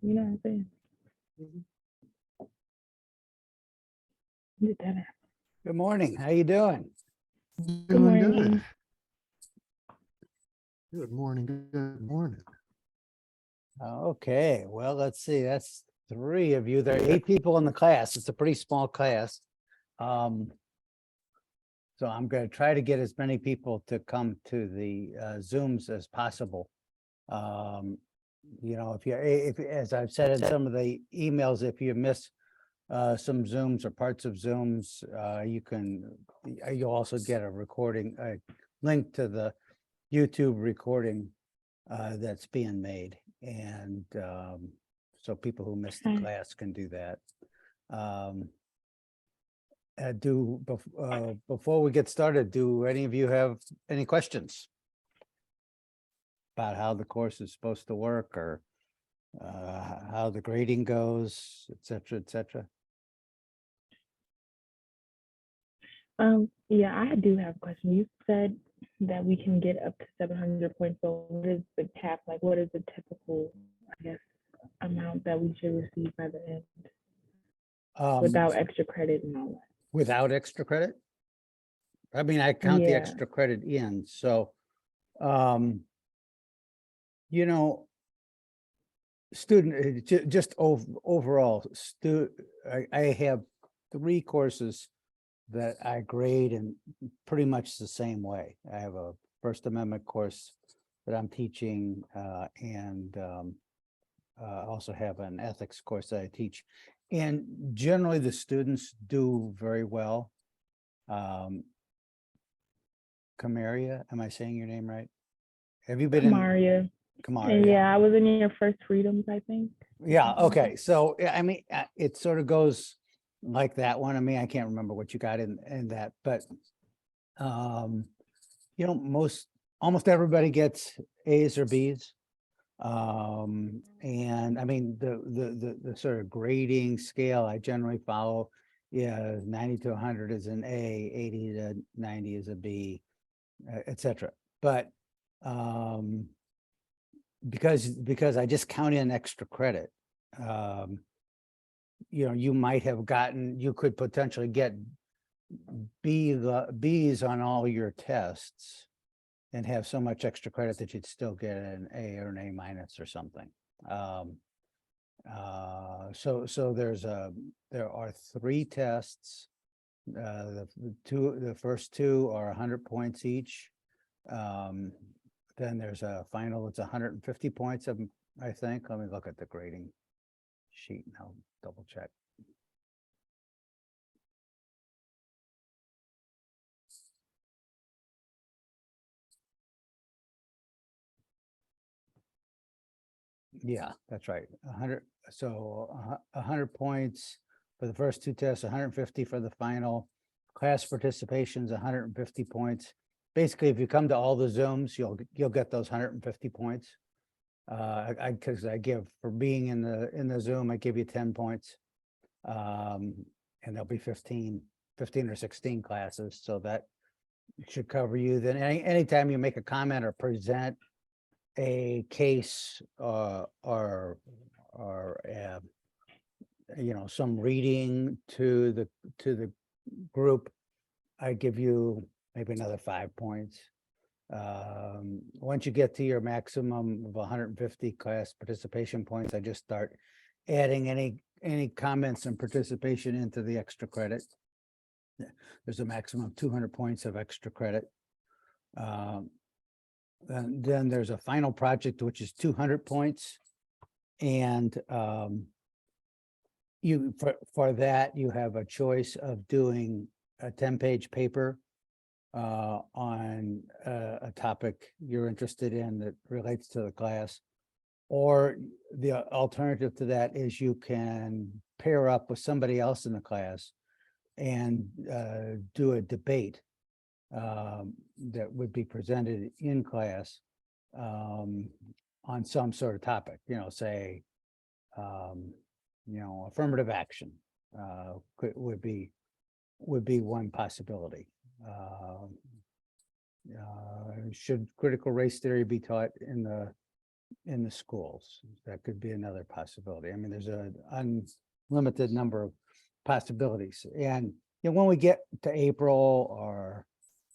You know what I'm saying? Get that out. Good morning. How you doing? Good Doing good. morning. Good morning. Good morning. Okay, well, let's see. That's 3 of you. There are 8 people in the class. It's a pretty small class. So I'm going to try to get as many people to come to the Zooms as possible. You know, if as I've said in some of the emails, if you miss some Zooms or parts of Zooms, you'll also get a recording, a link to the YouTube recording that's being made. And so people who missed the Okay. class can do that. Before we get started, do any of you have any questions about how the course is supposed to work, or how the grading goes, et cetera, et cetera? Yeah, I do have a question. You said that we can get up to 700 points. So what is the cap? Like, what is the typical, I guess, amount that we should receive by the end without extra credit and all that? Without extra credit? I mean, I count the Yeah. extra credit in, so, you know, just overall, I have 3 courses that I grade in pretty much the same way. I have a First Amendment course that I'm teaching, and I also have an ethics course that I teach. And generally, the students do very well. Kamaria, am I saying your name right? Have you been in? Kamaria. Kamaria. And yeah, I was in your first freedoms, I think. Yeah, okay. So, yeah, I mean, it sort of goes like that one. I mean, I can't remember what you got in that, but you know, almost everybody gets A's or B's. And I mean, the sort of grading scale I generally follow, yeah, 90 to 100 is an A, 80 to 90 is a B, et cetera. But because I just count in extra credit, you know, you could potentially get B's on all your tests and have so much extra credit that you'd still get an A or an A minus or something. So there are 3 tests. The first 2 are 100 points each. Then there's a final, it's 150 points of, I think. Let me look at the grading sheet and I'll double check. Yeah, that's right. 100. So 100 points for the first 2 tests, 150 for the final. Class participation is 150 points. Basically, if you come to all the Zooms, you'll get those 150 points. Because I give, for being in the Zoom, I give you 10 points. And there'll be 15 or 16 classes, so that should cover you. Then anytime you make a comment or present a case, or you know, some reading to the group, I give you maybe another 5 points. Once you get to your maximum of 150 class participation points, I just start adding any comments and participation into the extra credit. There's a maximum of 200 points of extra credit. Then there's a final project, which is 200 points. And for that, you have a choice of doing a 10-page paper on a topic you're interested in that relates to the class. Or the alternative to that is you can pair up with somebody else in the class and do a debate that would be presented in class on some sort of topic, you know, say, you know, affirmative action would be one possibility. Should critical race theory be taught in the in the schools. That could be another possibility. I mean, there's an unlimited number of possibilities. And when we get to April or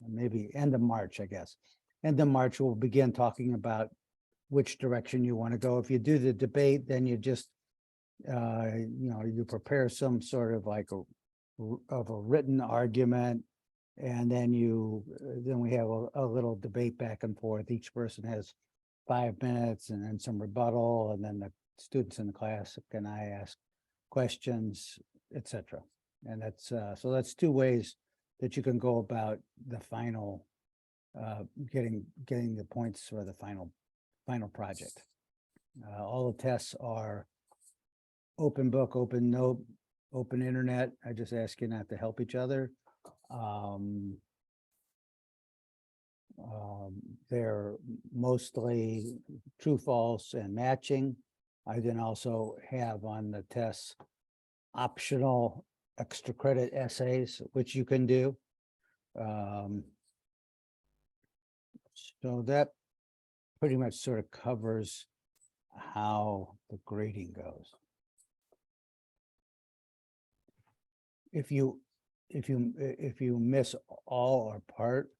maybe end of March, I guess, end of March, we'll begin talking about which direction you want to go. If you do the debate, then you just, you prepare some sort of like of a written argument. And then then we have a little debate back and forth. Each person has 5 minutes and then some rebuttal, and then the students in the class can ask questions, etc. And that's so that's 2 ways that you can go about the final getting the points for the final project. All the tests are open book, open note, open internet. I just ask you not to help each other. They're mostly true, false, and matching. I then also have on the tests optional extra credit essays, which you can do. So that pretty much sort of covers how the grading goes. If you miss all or part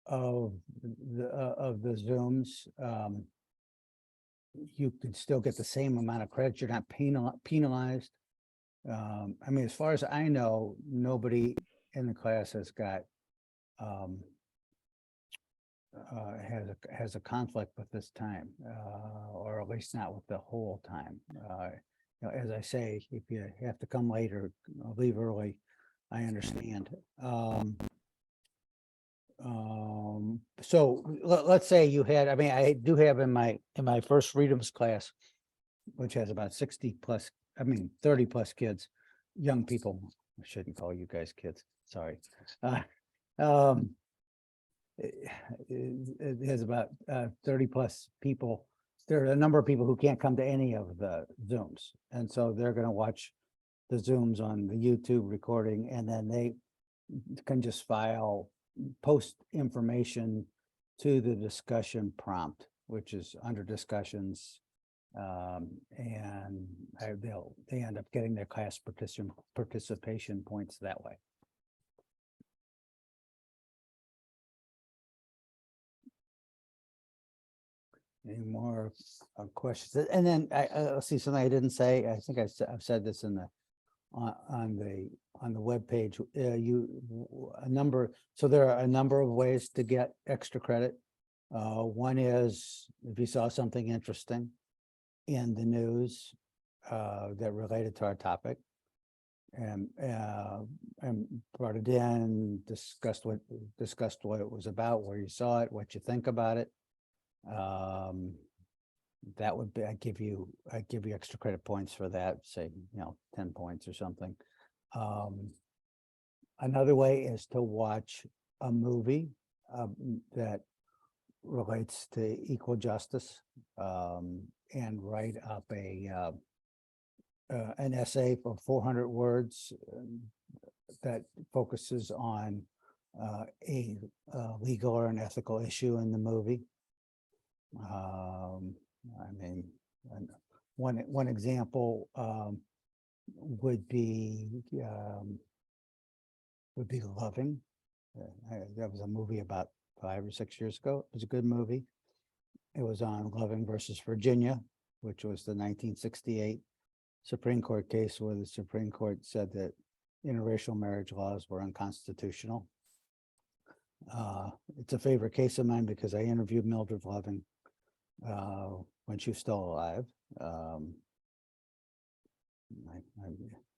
of the Zooms, you can still get the same amount of credits. You're not penalized. I mean, as far as I know, nobody in the class has got has a conflict with this time, or at least not with the whole time. As I say, if you have to come late or leave early, I understand. So let's say you had, I mean, I do have in my first Freedoms class, which has about 60 plus, 30 plus kids, young people. I shouldn't call you guys kids. Sorry. It has about 30 plus people. There are a number of people who can't come to any of the Zooms. And so they're going to watch the Zooms on the YouTube recording, and then they can just post information to the discussion prompt, which is under discussions. And they end up getting their class participation points that way. Any more questions? And then I'll see something I didn't say. I think I've said this in the on the web page. So there are a number of ways to get extra credit. One is if you saw something interesting in the news that related to our topic, and brought it in, discussed what it was about, where you saw it, what you think about it. That would be, I'd give you extra credit points for that, say, 10 points or something. Another way is to watch a movie that relates to equal justice, and write up an essay for 400 words that focuses on a legal or an ethical issue in the movie. I mean, one example would be Loving. That was a movie about 5 or 6 years ago. It was a good movie. It was on Loving versus Virginia, which was the 1968 Supreme Court case where the Supreme Court said that interracial marriage laws were unconstitutional. It's a favorite case of mine because I interviewed Mildred Loving when she was still alive.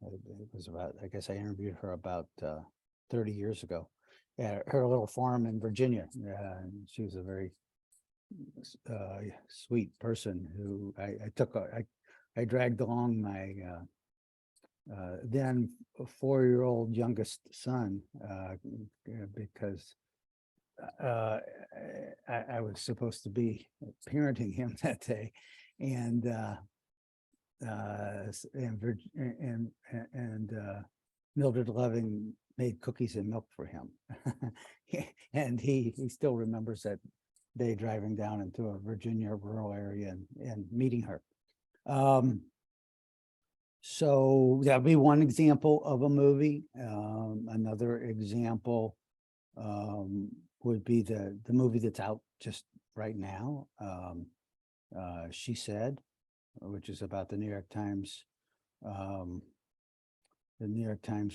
It was about, I guess I interviewed her about 30 years ago at her little farm in Virginia. She was a very sweet person who I dragged along my then 4-year-old youngest son because I was supposed to be parenting him that day, and Mildred Loving made cookies and milk for him, and he still remembers that day driving down into a Virginia rural area and meeting her. So that'd be one example of a movie. Another example would be the movie that's out just right now. She Said, which is about the New York Times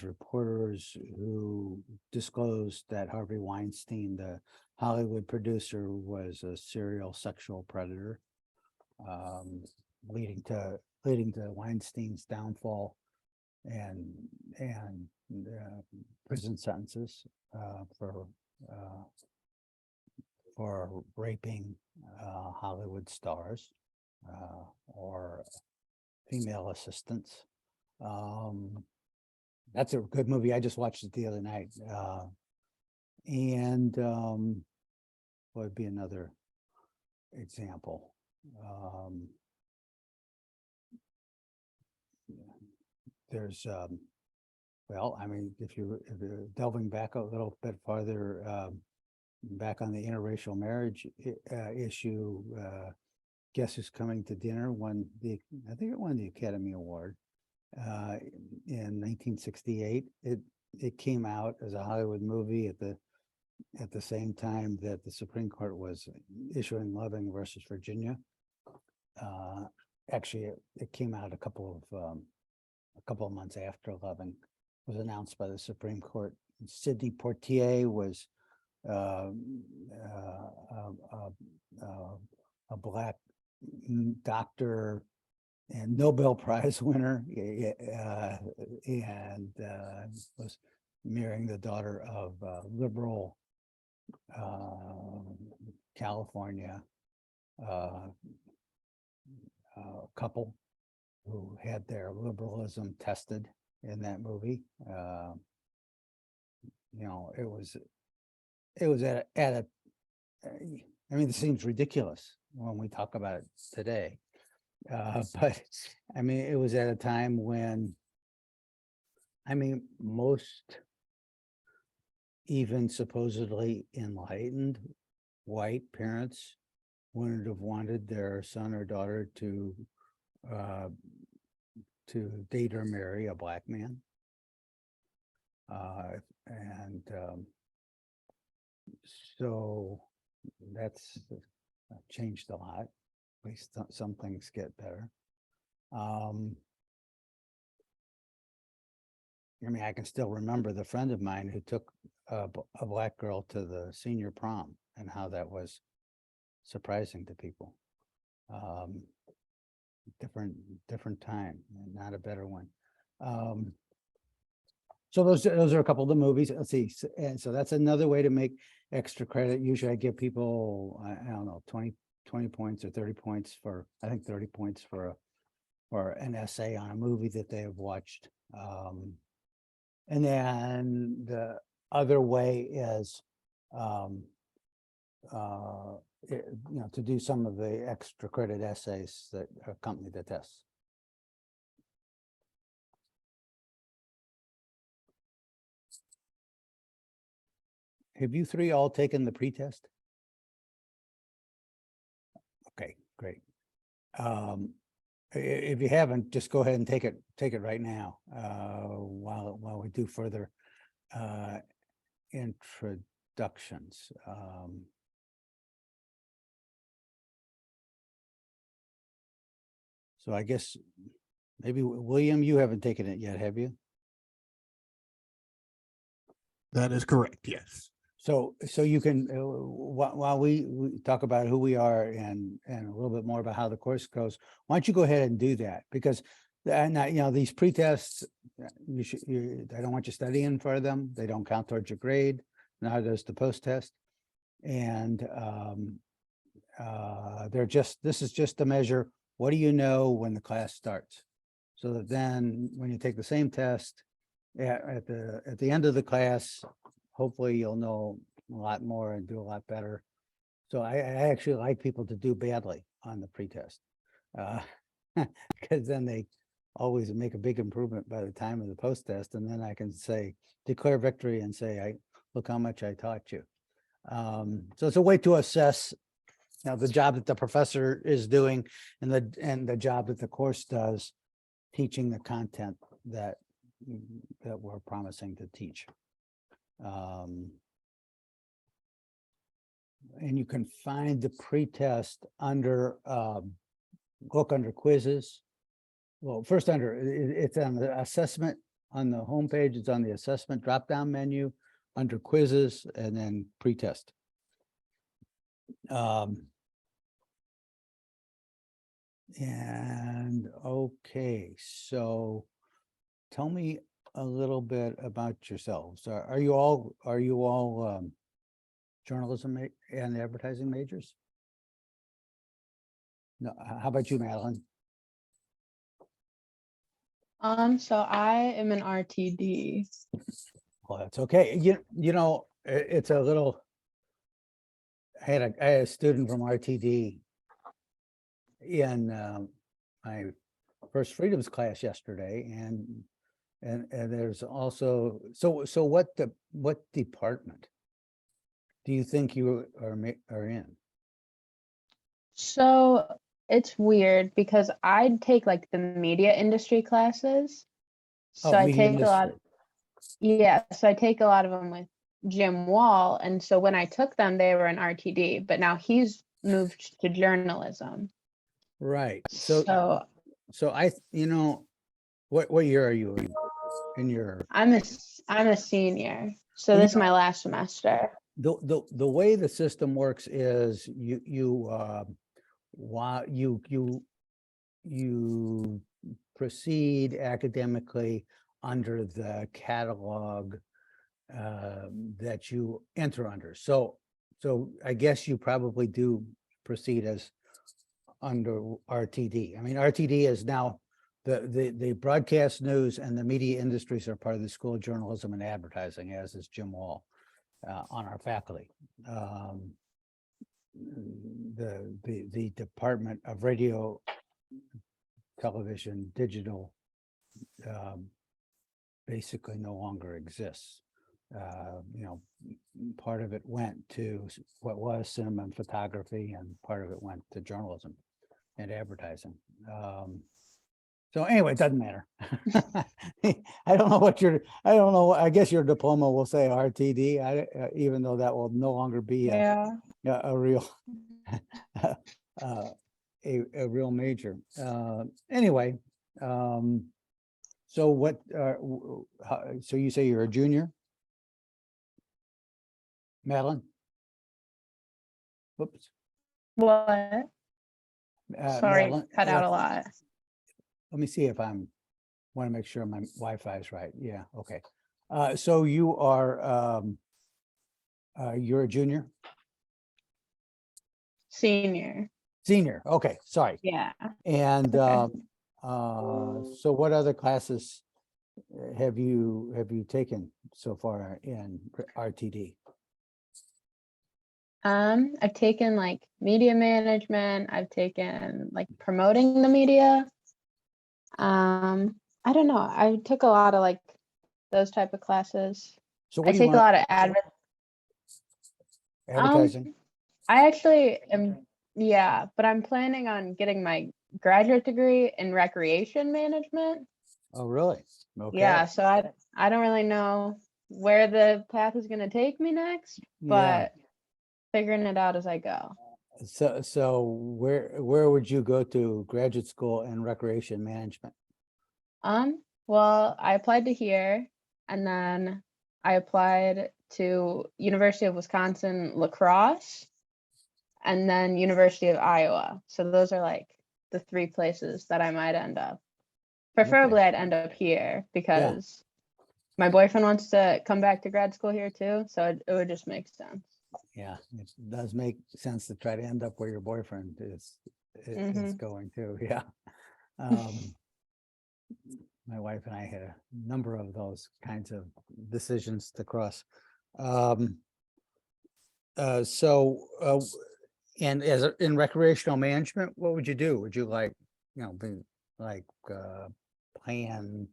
reporters who disclosed that Harvey Weinstein, the Hollywood producer, was a serial sexual predator, leading to Weinstein's downfall and prison sentences for raping Hollywood stars or female assistants. That's a good movie. I just watched it the other night. And what would be another example? There's well, I mean, if you're delving back a little bit farther, back on the interracial marriage issue, Guess Who's Coming to Dinner I think it won the Academy Award in 1968. It came out as a Hollywood movie at the same time that the Supreme Court was issuing Loving versus Virginia. Actually, it came out a couple of months after Loving was announced by the Supreme Court. Sidney Poitier was a Black doctor and Nobel Prize winner, and was marrying the daughter of a liberal California couple who had their liberalism tested in that movie. It was at a, I mean, it seems ridiculous when we talk about it today. But I mean, it was at a time when, I mean, most even supposedly enlightened white parents wouldn't have wanted their son or daughter to date or marry a Black man. So that's changed a lot. At least some things get better. I mean, I can still remember the friend of mine who took a Black girl to the senior prom and how that was surprising to people. Different time, not a better one. So those are a couple of the movies. Let's see. And so that's another way to make extra credit. Usually I give people, I don't know, 20 points or 30 points for, I think 30 points for an essay on a movie that they have watched. And then the other way is, to do some of the extra credit essays that accompany the tests. Have you three all taken the pretest? Okay, great. If you haven't, just go ahead and take it right now, while we do further introductions. So I guess maybe William, you haven't taken it yet, have you? That is correct, yes. So you can, while we talk about who we are and a little bit more about how the course goes, why don't you go ahead and do that? Because these pre-tests, I don't want you studying for them. They don't count towards your grade. Neither does the post-test. And this is just to measure, what do you know when the class starts? So that then when you take the same test at the end of the class, hopefully you'll know a lot more and do a lot better. So I actually like people to do badly on the pretest, because then they always make a big improvement by the time of the post-test. And then I can say, declare victory and say, look how much I taught you. So it's a way to assess Now, the job that the professor is doing and the job that the course does, teaching the content that we're promising to teach. And you can find the pretest under, look under quizzes. Well, first it's on the assessment on the homepage. It's on the assessment drop-down menu under quizzes and then pretest. And okay, so tell me a little bit about yourselves. Are you all journalism and advertising majors? No, how about you, Madeline? So I am an RTD. Well, that's okay. You know, it's a little, I had a student from RTD in my first freedoms class yesterday, and there's also, so what department do you think you are in? So it's weird because I take like the media industry classes. So Oh, I media take a lot, yeah, so I take a lot of them with Jim Wall. And so when I took them, they were in RTD, but now he's moved to journalism. Right. So So I, what year are you in your? I'm a senior. So Well, this is my last semester. The way the system works is you proceed academically under the catalog that you enter under. So I guess you probably do proceed as under RTD. I mean, RTD is now the broadcast news and the media industries are part of the School of Journalism and Advertising, as is Jim Wall on our faculty. The Department of Radio, Television, Digital basically no longer exists. Part of it went to what was cinema and photography, and part of it went to journalism and advertising. So anyway, it doesn't matter. I don't know. I guess your diploma will say RTD, even though that will no longer be Yeah. a real a real major. Anyway, so what? So you say you're a junior, Madeline? Whoops. What? Sorry, Madeline, cut out a lot. let me see if want to make sure my Wi-Fi is right. Yeah, okay. So you are you're a junior? Senior. Senior, okay, sorry. Yeah. And Okay. so what other classes have you taken so far in RTD? I've taken like media management. I've taken like promoting the media. I don't know. I took a lot of like those type of classes. So I what do you take a want? lot of Advertising? I actually am, yeah, but I'm planning on getting my graduate degree in recreation management. Oh, really? Okay. Yeah, so I don't really know where the path is going to take me next, Yeah. but figuring it out as I go. So where would you go to graduate school in recreation management? Well, I applied to here, and then I applied to University of Wisconsin La Crosse, and then University of Iowa. So those are like the three places that I might end up. Preferably, I'd end up here because my boyfriend wants to come back to grad school here too. So it would just make sense. Yeah, it does make sense to try to end up where your boyfriend is going to. Yeah. My wife and I had a number of those kinds of decisions to cross. And in recreational management, what would you do? Would you plan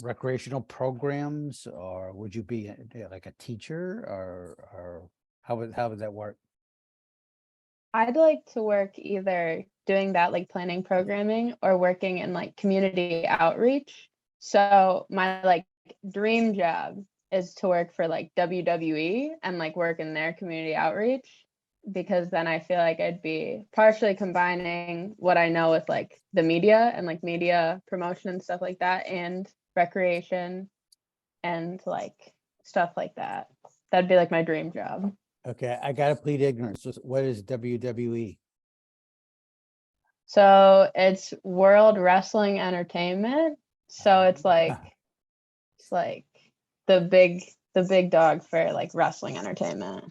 recreational programs, or would you be, like a teacher, or how would that work? I'd like to work either doing that, like planning programming, or working in like community outreach. So my like dream job is to work for like WWE and like work in their community outreach, because then I feel like I'd be partially combining what I know with like the media and like media promotion and stuff like that, and recreation and like stuff like that. That'd be like my dream job. Okay, I gotta plead ignorance. What is WWE? So it's World Wrestling Entertainment. So it's like the big dog for like wrestling entertainment.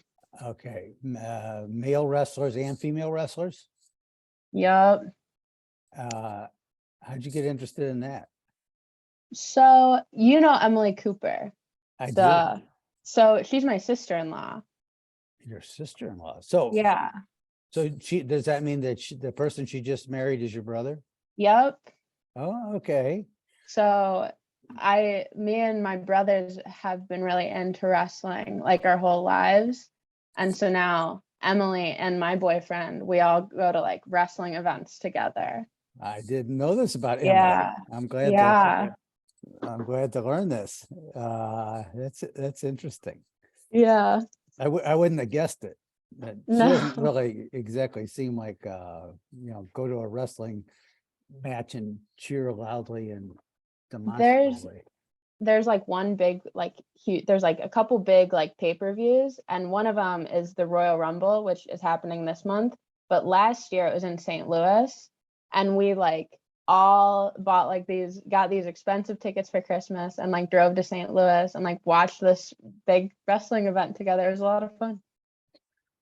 Okay, male wrestlers and female wrestlers. Yup. How'd you get interested in that? So you know Emily Cooper. I do. The so she's my sister-in-law. Your sister-in-law. So Yeah. so does that mean that the person she just married is your brother? Yup. Oh, okay. So me and my brothers have been really into wrestling like our whole lives. And so now Emily and my boyfriend, we all go to like wrestling events together. I didn't know this about Emily. Yeah. I'm glad Yeah. I'm glad to learn this. That's interesting. Yeah. I wouldn't have guessed it. But she doesn't No. really exactly seem like go to a wrestling match and cheer loudly and demonstrably. There's like one big like huge, there's like a couple big like pay-per-views, and one of them is the Royal Rumble, which is happening this month. But last year it was in St. Louis, and we like all bought like got these expensive tickets for Christmas and like drove to St. Louis and like watched this big wrestling event together. It was a lot of fun.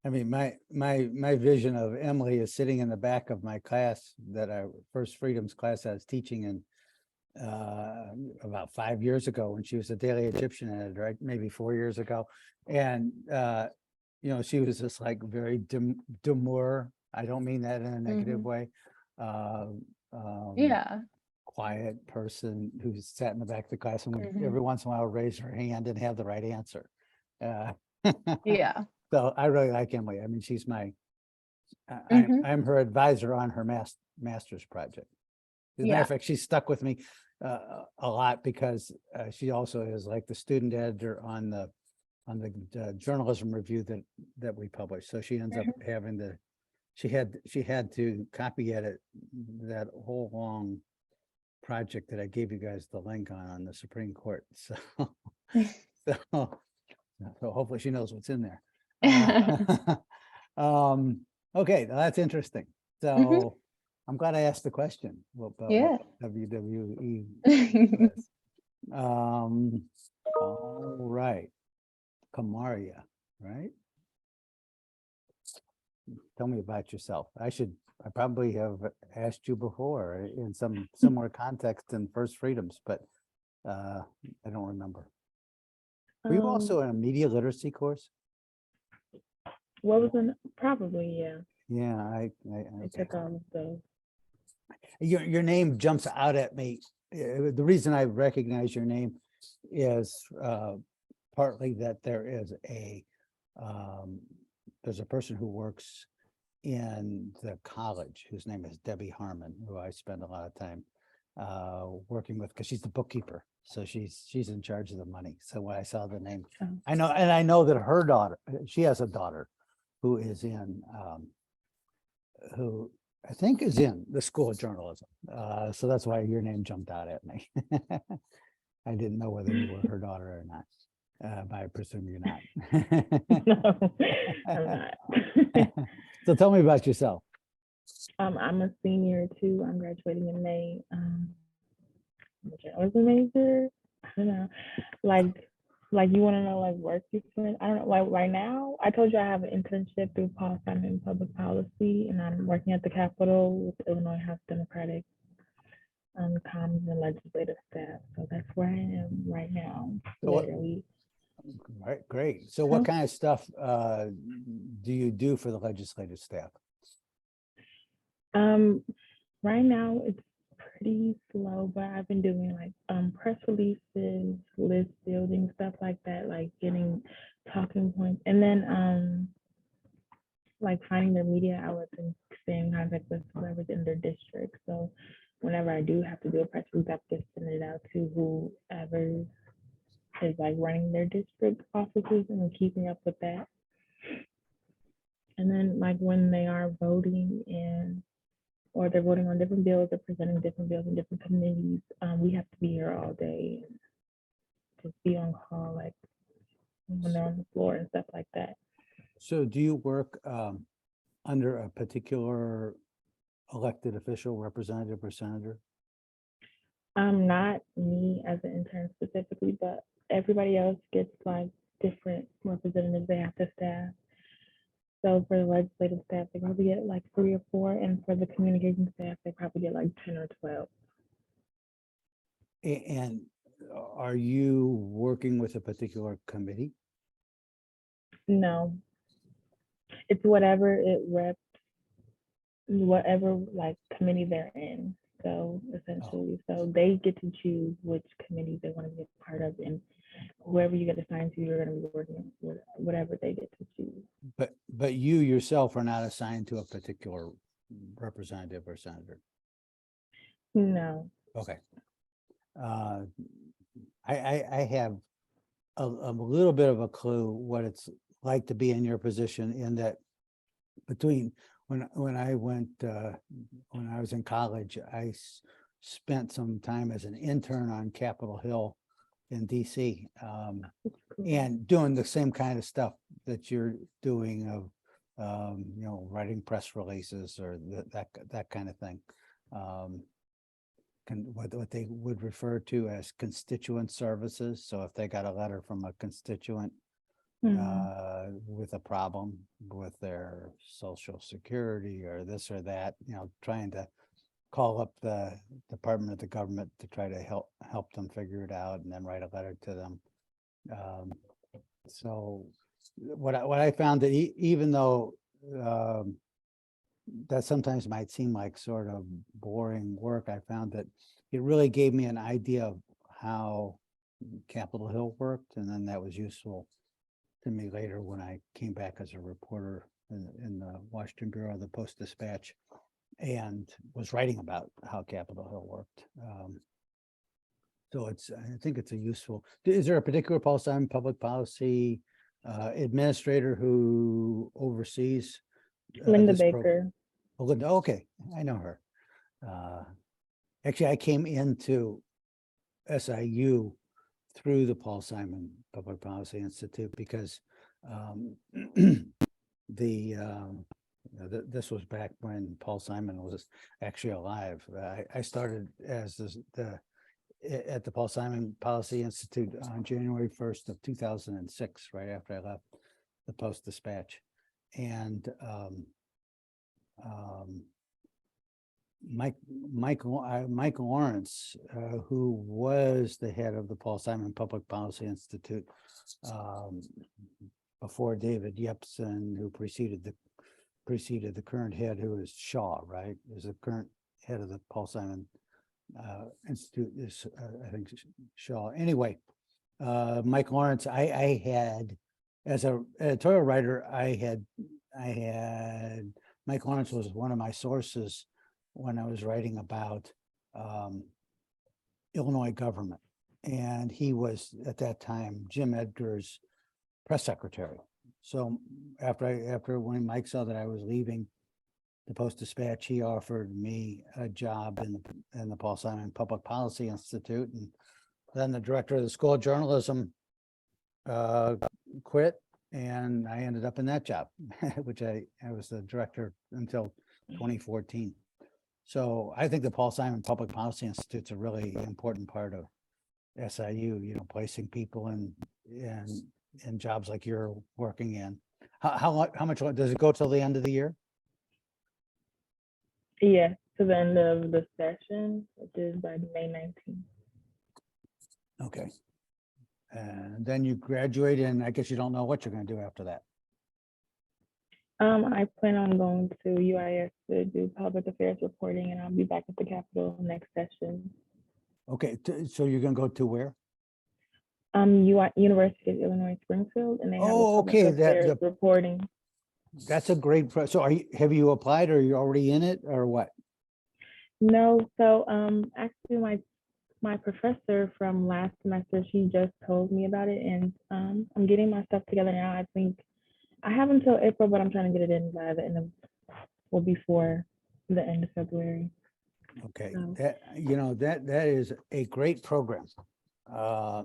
I mean, my vision of Emily is sitting in the back of my class that I First Freedoms class I was teaching in about 5 years ago when she was a Daily Egyptian editor, right? Maybe 4 years ago. And she was just like very demure. I don't mean that in a negative way. Yeah. Quiet person who sat in the back of the class and would Mhm. every once in a while raise her hand and have the right answer. Yeah. So I really like Emily. I mean, she's Mhm. I'm her advisor on her master's project. As a matter Yeah. of fact, she's stuck with me a lot because she also is like the student editor on the journalism review that we publish. So she ends up having to, she had to copy edit that whole long project that I gave you guys the link on the Supreme Court. So so hopefully she knows what's in there. Okay, now that's interesting. So I'm glad I asked the question about Yeah. what WWE is. All right. Kamaria, right? Tell me about yourself. I probably have asked you before in some similar context in First Freedoms, but I don't remember. Were you also in a media literacy course? What was in probably, yeah. Yeah, I okay. took all of those. Your name jumps out at me. The reason I recognize your name is partly that there's a person who works in the college whose name is Debbie Harmon, who I spend a lot of time working with because she's the bookkeeper. So she's in charge of the money. So when I saw the name, I know that her daughter, she has a daughter who is in who I think is in the School of Journalism. So that's why your name jumped out at me. I didn't know whether you were her daughter or not. But I presume you're not. No, I'm not. So tell me about yourself. I'm a senior too. I'm graduating in May. Journalism major. I don't know. Like you want to know like work experience? I don't know. Like right now, I told you I have an internship through Paul Simon Public Policy, and I'm working at the Capitol with Illinois House Democratic comms and legislative staff. So that's where I am right now. Literally. Right, great. So what kind of stuff do you do for the legislative staff? Right now it's pretty slow, but I've been doing like press releases, list building, stuff like that, like getting talking points. And then like finding their media outlets and staying in contact with whoever's in their district. So whenever I do have to do a press release, I have to send it out to whoever is like running their district offices and keeping up with that. And then like when they are voting and or they're voting on different bills or presenting different bills in different committees, we have to be here all day and just be on call like when they're on the floor and stuff like that. So do you work under a particular elected official, representative or senator? Not me as an intern specifically, but everybody else gets like different representatives they have to staff. So for the legislative staff, they probably get like 3 or 4, and for the communication staff, they probably get like 10 or 12. And are you working with a particular committee? No, it's whatever it reps, whatever like committee they're in. So essentially, so they get to choose which committee they want to be a part of, and whoever you get assigned to, you're going to be working with whatever they get to choose. But you yourself are not assigned to a particular representative or senator. No. Okay. I have a little bit of a clue what it's like to be in your position, in that between when I was in college, I spent some time as an intern on Capitol Hill in DC, and doing the same kind of stuff that you're doing of, writing press releases or that kind of thing. What they would refer to as constituent services. So if they got a letter from a constituent with a problem with their social security or this or that, trying to call up the department of the government to try to help them figure it out, and then write a letter to them. So what I found that even though that sometimes might seem like sort of boring work, I found that it really gave me an idea of how Capitol Hill worked, and then that was useful to me later when I came back as a reporter in the Washington Bureau of the Post-Dispatch, and was writing about how Capitol Hill worked. So I think it's a useful. Is there a particular Paul Simon public policy administrator who oversees Linda this program? Baker. Oh, Linda, okay, I know her. Actually, I came into SIU through the Paul Simon Public Policy Institute because this was back when Paul Simon was actually alive. I started as at the Paul Simon Policy Institute on January 1st of 2006, right after I left the Post-Dispatch. And Mike Lawrence, who was the head of the Paul Simon Public Policy Institute before David Yepsen, who preceded the current head, who is Shaw, right? Is the current head of the Paul Simon Institute is I think Shaw. Anyway, Mike Lawrence, I had as an editorial writer, I had Mike Lawrence was one of my sources when I was writing about Illinois government, and he was at that time Jim Edgar's press secretary. So when Mike saw that I was leaving the Post-Dispatch, he offered me a job in the Paul Simon Public Policy Institute, and then the director of the School of Journalism quit, and I ended up in that job, which I was the director until 2014. So I think the Paul Simon Public Policy Institute's a really important part of SIU, placing people in jobs like you're working in. How much does it go till the end of the year? Yeah, to the end of the session, which is by May 19th. Okay. And then you graduate, and I guess you don't know what you're going to do after that. I plan on going to UIS to do public affairs reporting, and I'll be back at the Capitol next session. Okay, so you're going to go to where? University of Illinois Springfield, and they have a public affairs reporting. That's a great, so have you applied or you're already in it or what? No, so actually my professor from last semester, she just told me about it, and I'm getting my stuff together now. I think I have until April, but I'm trying to get it in by the end of, well, before the end of February. Okay, So that is a great program. I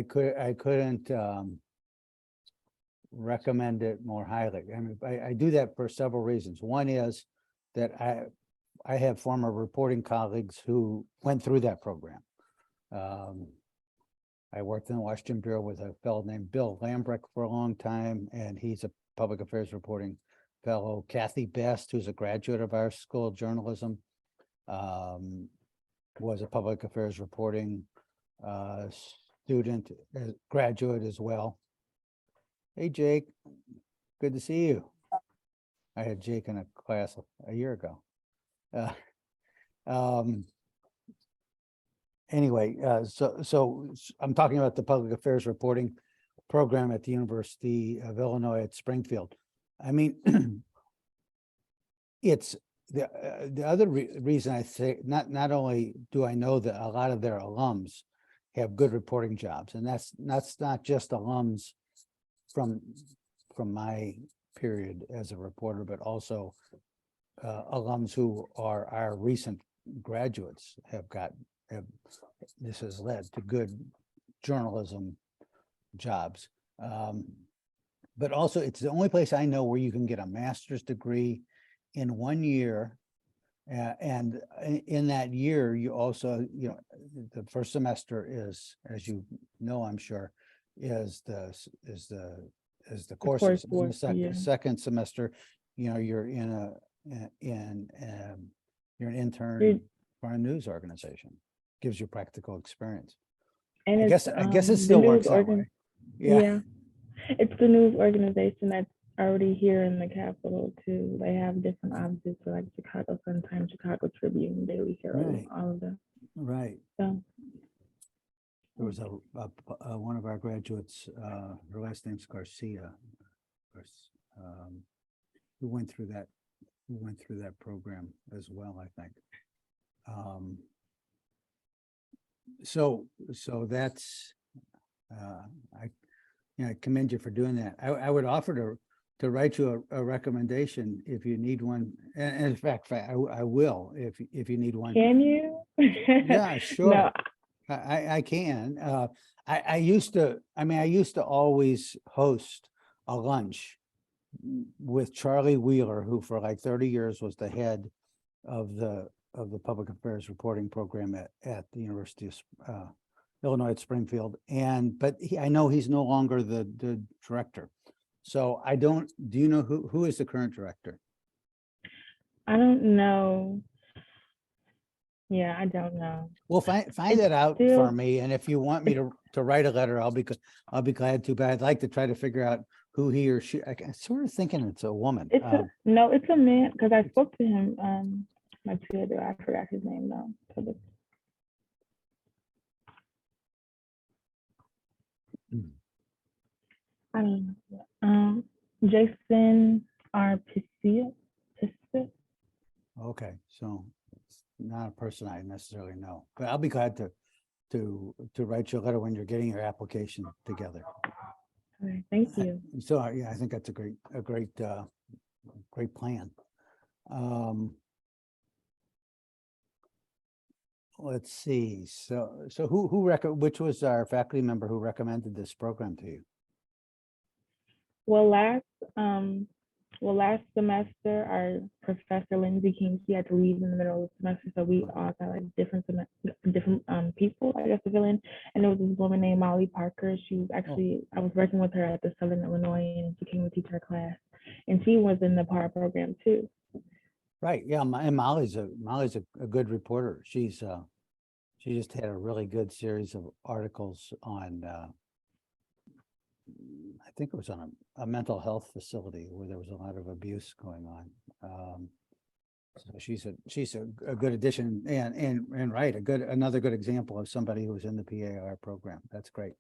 couldn't recommend it more highly. I mean, I do that for several reasons. One is that I have former reporting colleagues who went through that program. I worked in the Washington Bureau with a fellow named Bill Lambrecht for a long time, and he's a public affairs reporting fellow. Kathy Best, who's a graduate of our school of journalism, was a public affairs reporting student, graduate as well. Hey, Jake, good to see you. I had Jake in a class a year ago. Anyway, so I'm talking about the public affairs reporting program at the University of Illinois at Springfield. I mean, it's the other reason I say, not only do I know that a lot of their alums have good reporting jobs, and that's not just alums from my period as a reporter, but also alums who are our recent graduates this has led to good journalism jobs. But also it's the only place I know where you can get a master's degree in 1 year. And in that year, you also, the first semester is, as you know, I'm sure, is the courses. And the second semester, you're you're an intern for a news organization. Gives you practical experience. And I guess it still works that way. Yeah. It's the news organization that's already here in the capital too. They have different offices for like Chicago Sun-Times, Chicago Tribune, Daily Herald, Right. all of them. Right. So There was one of our graduates, her last name's Garcia, who went through that program as well, I think. So that's, I commend you for doing that. I would offer to write you a recommendation if you need one. And in fact, I will, if you need one. can you? Yeah, sure. No. I can. I used to always host a lunch with Charlie Wheeler, who for like 30 years was the head of the public affairs reporting program at the University of Illinois at Springfield. But I know he's no longer the director. So do you know who is the current director? I don't know. Yeah, I don't know. Well, find that out for me. And if you want me to write a letter, I'll be glad to, but I'd like to try to figure out who he or she, I'm sort of thinking it's a woman. No, it's a man, because I spoke to him, my tutor, I forgot his name though. I don't know. Jason R. Piscia. Okay, so it's not a person I necessarily know, but I'll be glad to write you a letter when you're getting your application together. All right, thank you. So yeah, I think that's a great plan. Let's see. So which was our faculty member who recommended this program to you? Well, last semester, our professor Lindsay King, she had to leave in the middle of the semester, so we all got like different people, I guess, to fill in. And there was this woman named Molly Parker. She was actually, I was working with her at the Southern Illinois, and she came to teach our class, and she was in the PAR program too. Right. Yeah. And Molly's a good reporter. She just had a really good series of articles on, I think it was on a mental health facility where there was a lot of abuse going on. So she's a good addition and right, another good example of somebody who was in the PAR program. That's great.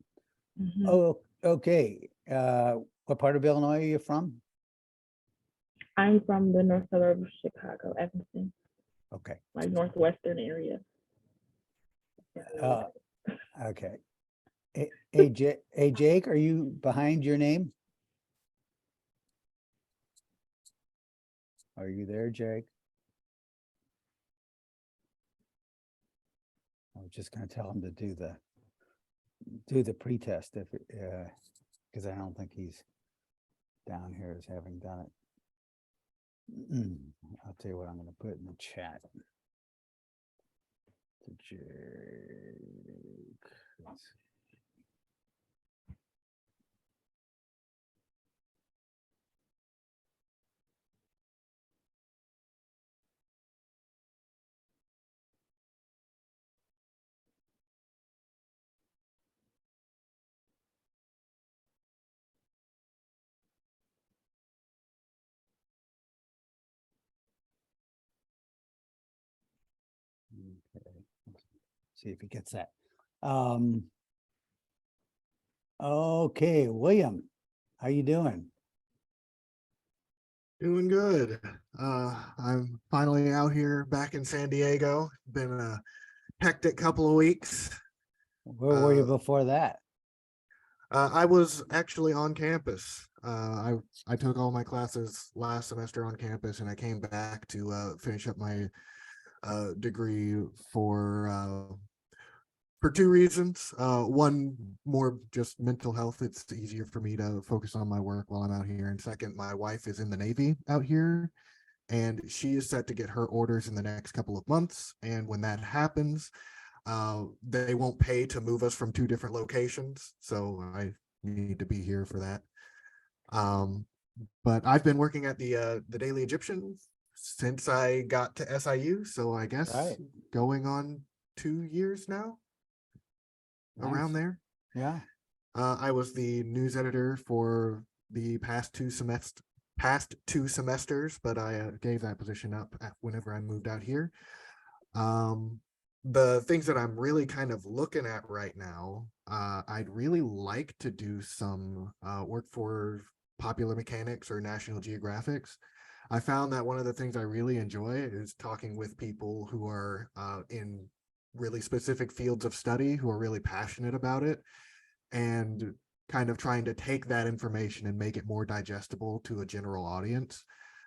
Mm-hmm. Oh, okay. What part of Illinois are you from? I'm from the north suburb of Chicago, Evanston, Okay. like northwestern area. Uh, okay. Hey, Jake, are you behind your name? Are you there, Jake? I was just gonna tell him to do the pretest if, because I don't think he's down here as having done it. I'll tell you what I'm gonna put in the chat. To Jake. Okay. See if he gets that. Okay, William, how you doing? Doing good. I'm finally out here back in San Diego. Been a hectic couple of weeks. Where were you Uh, before that? I was actually on campus. I took all my classes last semester on campus, and I came back to finish up my degree for two reasons. One, more just mental health. It's easier for me to focus on my work while I'm out here. And second, my wife is in the Navy out here, and she is set to get her orders in the next couple of months. And when that happens, they won't pay to move us from two different locations. So I need to be here for that. But I've been working at the Daily Egyptian since I got to SIU. So I guess Right. going on 2 years now, around Nice. there. Yeah. I was the news editor for the past two semesters, but I gave that position up whenever I moved out here. The things that I'm really kind of looking at right now, I'd really like to do some work for Popular Mechanics or National Geographics. I found that one of the things I really enjoy is talking with people who are in really specific fields of study, who are really passionate about it, and kind of trying to take that information and make it more digestible to a general audience.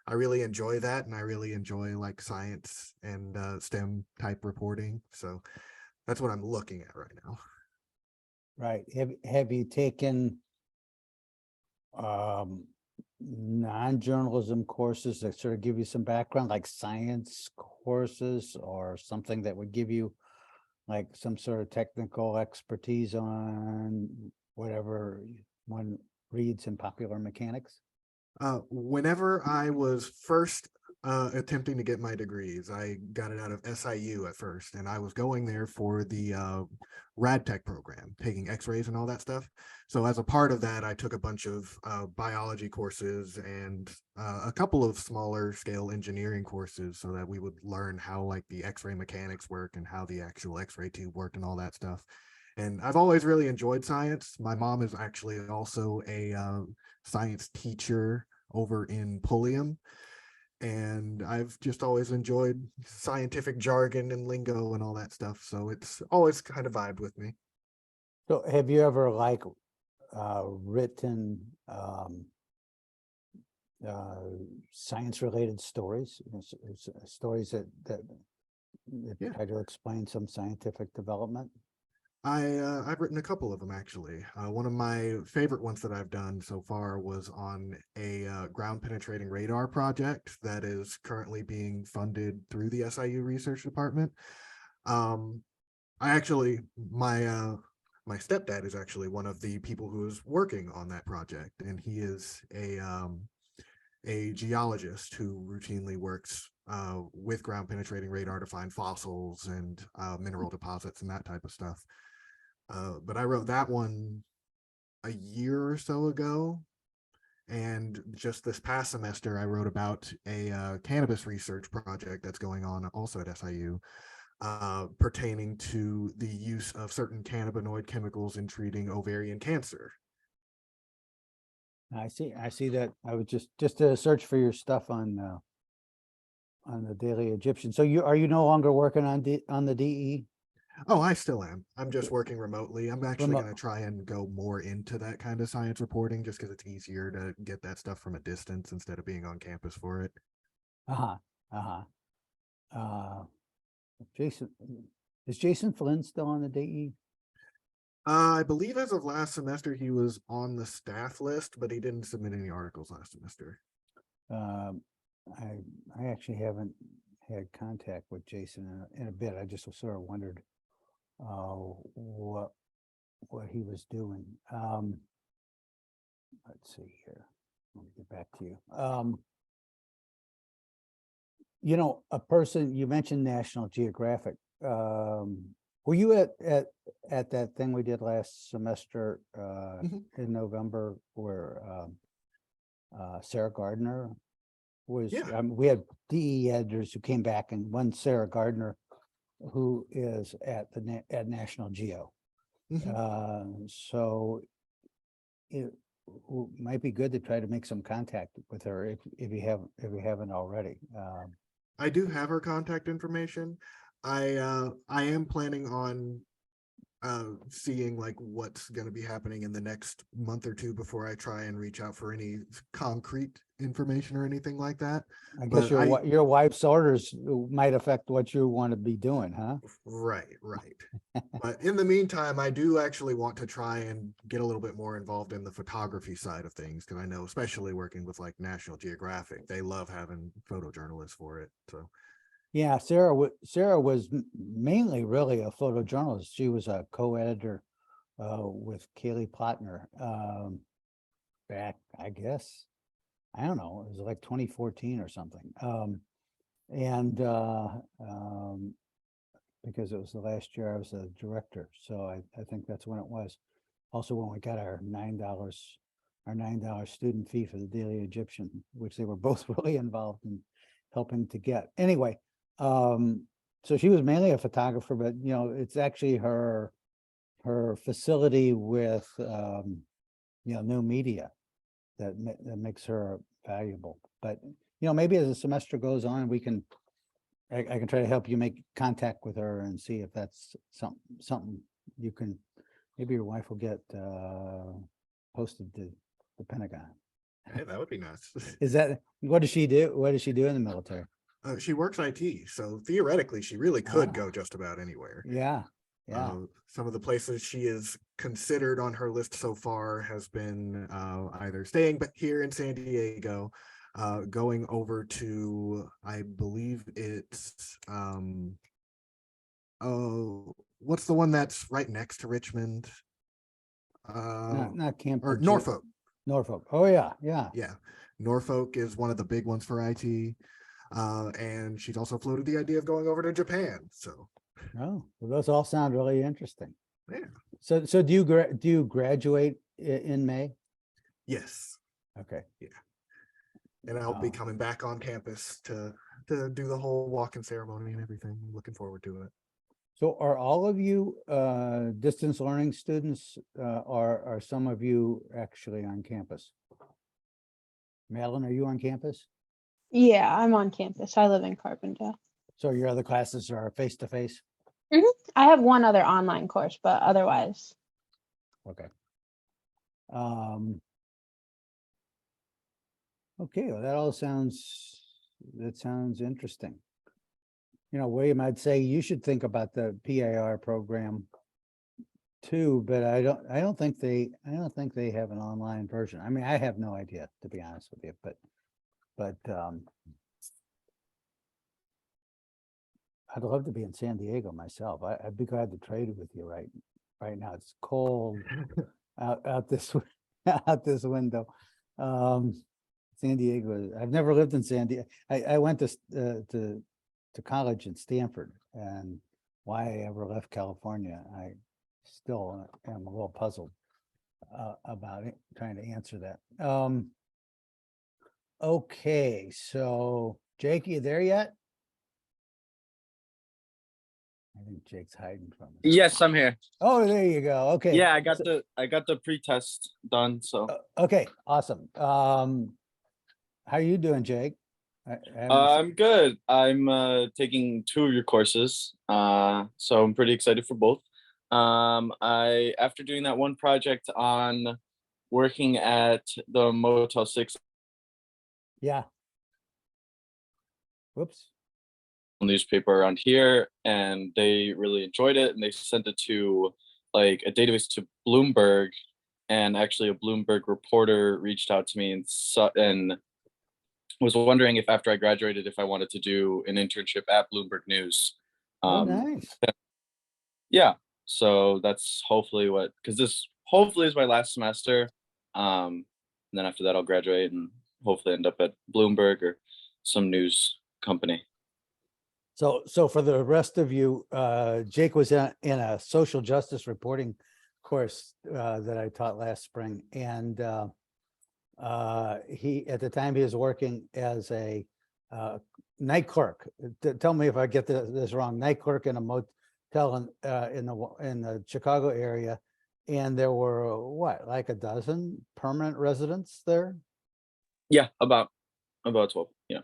I really enjoy that, and I really enjoy like science and STEM type reporting. So that's what I'm looking at right now. Right. Have you taken non-journalism courses that sort of give you some background, like science courses or something that would give you like some sort of technical expertise on whatever one reads in Popular Mechanics? Whenever I was first attempting to get my degrees, I got it out of SIU at first, and I was going there for the rad tech program, taking x-rays and all that stuff. So as a part of that, I took a bunch of biology courses and a couple of smaller scale engineering courses so that we would learn how like the x-ray mechanics work and how the actual x-ray tube worked and all that stuff. And I've always really enjoyed science. My mom is actually also a science teacher over in Pulliam, and I've just always enjoyed scientific jargon and lingo and all that stuff. So it's always kind of vibed with me. So have you ever like written science related stories, stories that Yeah. try to explain some scientific development? I've written a couple of them actually. One of my favorite ones that I've done so far was on a ground penetrating radar project that is currently being funded through the SIU research department. I actually my stepdad is actually one of the people who is working on that project, and he is a geologist who routinely works with ground penetrating radar to find fossils and mineral deposits and that type of stuff. But I wrote that one a year or so ago. And just this past semester, I wrote about a cannabis research project that's going on also at SIU, pertaining to the use of certain cannabinoid chemicals in treating ovarian cancer. I see that. I was just to search for your stuff on the Daily Egyptian. So are you no longer working on the DE? Oh, I still am. I'm just working remotely. I'm actually Remote. going to try and go more into that kind of science reporting just because it's easier to get that stuff from a distance instead of being on campus for it. Uh-huh. Uh-huh. Uh, is Jason Flynn still on the DE? I believe as of last semester, he was on the staff list, but he didn't submit any articles last semester. Um, I actually haven't had contact with Jason in a bit. I just sort of wondered what he was doing. Let's see here. Let me get back to you. A person, you mentioned National Geographic. Were you at that thing we did last semester in November where Sarah Gardner was, Yeah. we had DE editors who came back, and one Sarah Gardner who is at at National Geo. So it might be good to try to make some contact with her if you haven't already. I do have her contact information. I am planning on seeing like what's going to be happening in the next month or two before I try and reach out for any concrete information or anything like that. I guess But your wife's orders might affect what you want to be doing, huh? Right. But in the meantime, I do actually want to try and get a little bit more involved in the photography side of things because I know, especially working with like National Geographic, they love having photojournalists for it. So Yeah, Sarah was mainly really a photojournalist. She was a co-editor with Kaylee Plotner back, I guess, I don't know, it was like 2014 or something. And because it was the last year I was a director, so I think that's when it was. Also, when we got our $9 student fee for the Daily Egyptian, which they were both really involved in helping to get. Anyway, so she was mainly a photographer, but it's actually her facility with new media that makes her valuable. But maybe as the semester goes on, I can try to help you make contact with her and see if that's something you can. Maybe your wife will get posted to the Pentagon. hey, that would be nice. Is that what does she do? What does she do in the military? She works IT, so theoretically, she really could go just about anywhere. Yeah. Some of the places she is considered on her list so far has been either staying but here in San Diego, going over to, I believe it's what's the one that's right next to Richmond? Not Camp Or Norfolk. Norfolk. Oh yeah. Yeah. Norfolk is one of the big ones for IT. And she's also floated the idea of going over to Japan. So well, those all sound really interesting. yeah. So do you graduate in May? Yes. Okay. Yeah. And I'll be coming back on campus to do the whole walk-in ceremony and everything. I'm looking forward to it. So are all of you distance learning students? Are some of you actually on campus? Madeline, are you on campus? Yeah, I'm on campus. I live in Carbondale. So your other classes are face-to-face? I have one other online course, but otherwise. Okay. Okay, well, that sounds interesting. William, I'd say you should think about the PAR program too, but I don't think they have an online version. I mean, I have no idea, to be honest with you, but I'd love to be in San Diego myself. I'd be glad to trade with you right now. It's cold out this window. San Diego. I've never lived in San Diego. I went to college in Stanford, and why I ever left California, I still am a little puzzled about it, trying to answer that. Okay, so Jake, you there yet? I think Jake's hiding from us. Yes, I'm here. Oh, there you go. Okay. Yeah, I got So- the pre-test done. So Okay, awesome. How are you doing, Jake? I haven't I'm good. I'm taking 2 of your courses. So I'm pretty excited for both. I after doing that one project on working at the Motel 6 Yeah. Whoops. newspaper around here, and they really enjoyed it, and they sent it to like a database to Bloomberg, and actually a Bloomberg reporter reached out to me and was wondering if after I graduated if I wanted to do an internship at Bloomberg News. Oh, nice. Yeah, so that's hopefully what, because this hopefully is my last semester, and then after that I'll graduate and hopefully end up at Bloomberg or some news company. So for the rest of you, Jake was in a social justice reporting course that I taught last spring, and he at the time he was working as a night clerk. Tell me if I get this wrong. Night clerk in a motel in the Chicago area, and there were what, like a dozen permanent residents there. Yeah, about 12. Yeah.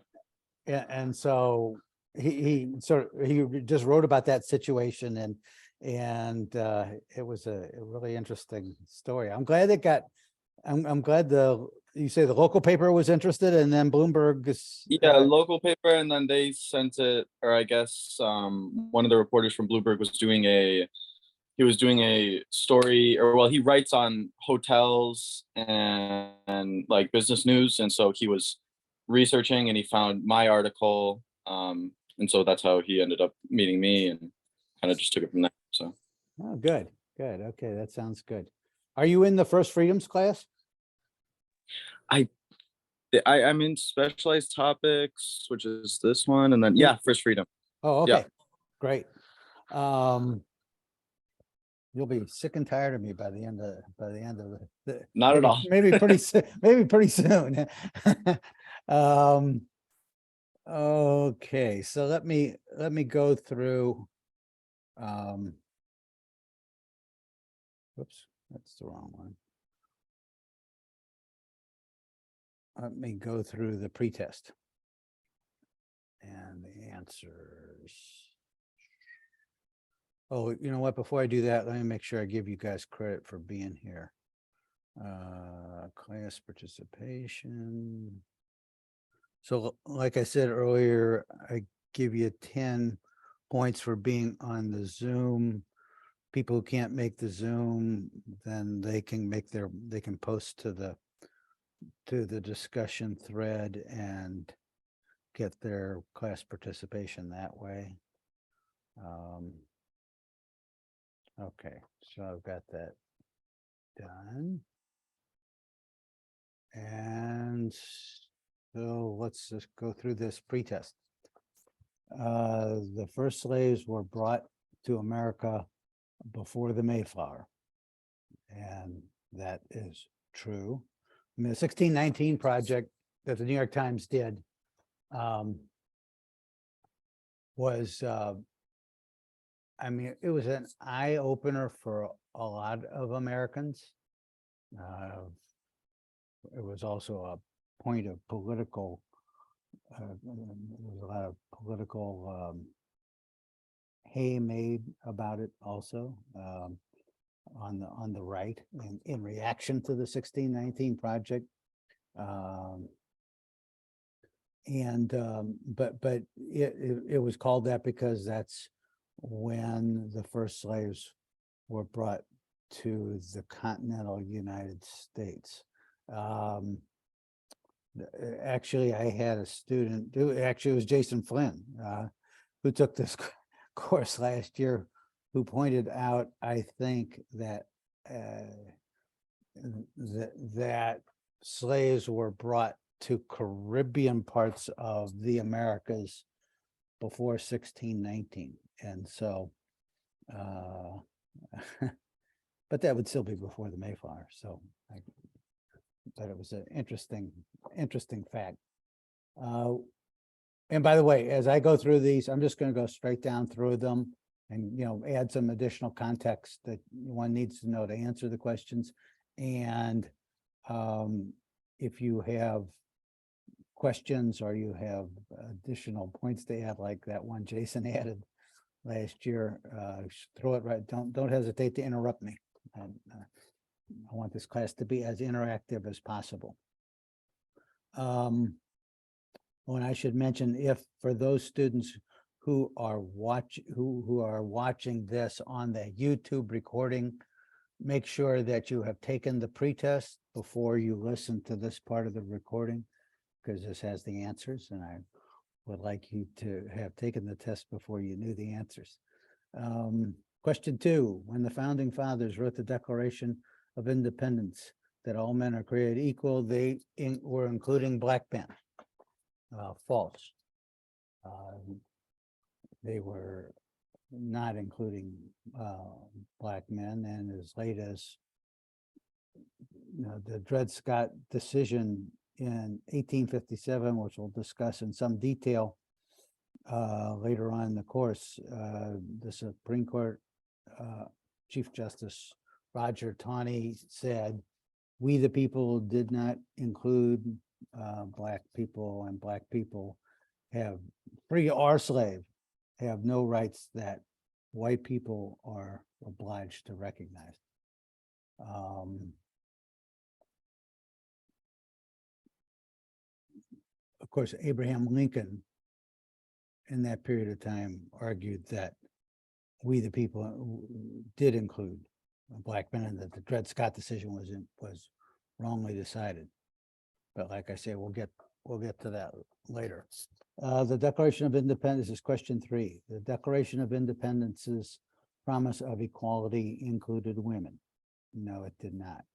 And so he just wrote about that situation, and it was a really interesting story. I'm glad it got. I'm glad you say the local paper was interested, and then Bloomberg is. Yeah, local paper, and then they sent it, or I guess one of the reporters from Bloomberg was doing a story, or well, he writes on hotels and like business news, and so he was researching and he found my article, and so that's how he ended up meeting me and kind of just took it from there. So Oh, good. Okay, that sounds good. Are you in the First Freedoms class? I'm in specialized topics, which is this one, and then yeah, First Freedom. Oh, Yeah. okay, great. You'll be sick and tired of me by the end of the Not at maybe- all. Maybe pretty maybe pretty soon. Okay, so let me go through. Whoops, that's the wrong one. Let me go through the pretest and the answers. Oh, you know what? Before I do that, let me make sure I give you guys credit for being here. Class participation. So like I said earlier, I give you 10 points for being on the Zoom. People who can't make the Zoom, then they can post to the discussion thread and get their class participation that way. Okay, so I've got that done. And so let's just go through this pretest. The first slaves were brought to America before the Mayflower. And that is true. I mean, the 1619 project that the New York Times did was, I mean, it was an eye opener for a lot of Americans. It was also a point of political, there was a lot of political hay made about it also on the right in reaction to the 1619 project. But it was called that because that's when the first slaves were brought to the continental United States. Actually, I had a student, actually it was Jason Flynn, who took this course last year, who pointed out, I think that that slaves were brought to Caribbean parts of the Americas before 1619. And so, but that would still be before the Mayflower. So I thought it was an interesting fact. And by the way, as I go through these, I'm just going to go straight down through them. and, add some additional context that one needs to know to answer the questions. And if you have questions or you have additional points to add, like that one Jason added last year, throw it right. Don't hesitate to interrupt me. I want this class to be as interactive as possible. When I should mention, if for those students who are watching this on the YouTube recording, make sure that you have taken the pretest before you listen to this part of the recording, because this has the answers, and I would like you to have taken the test before you knew the answers. Question 2, when the founding fathers wrote the Declaration of Independence that all men are created equal, they were including black men. False. They were not including black men, and as late as the Dred Scott decision in 1857, which we'll discuss in some detail later on in the course, the Supreme Court Chief Justice Roger Taney said, "We the people did not include black people, and black people have, free or slave, have no rights that white people are obliged to recognize." Of course, Abraham Lincoln in that period of time argued that we the people did include black men, and that the Dred Scott decision was wrongly decided. But like I say, we'll get to that later. The Declaration of Independence is question 3. The Declaration of Independence's promise of equality included women. No, it did not.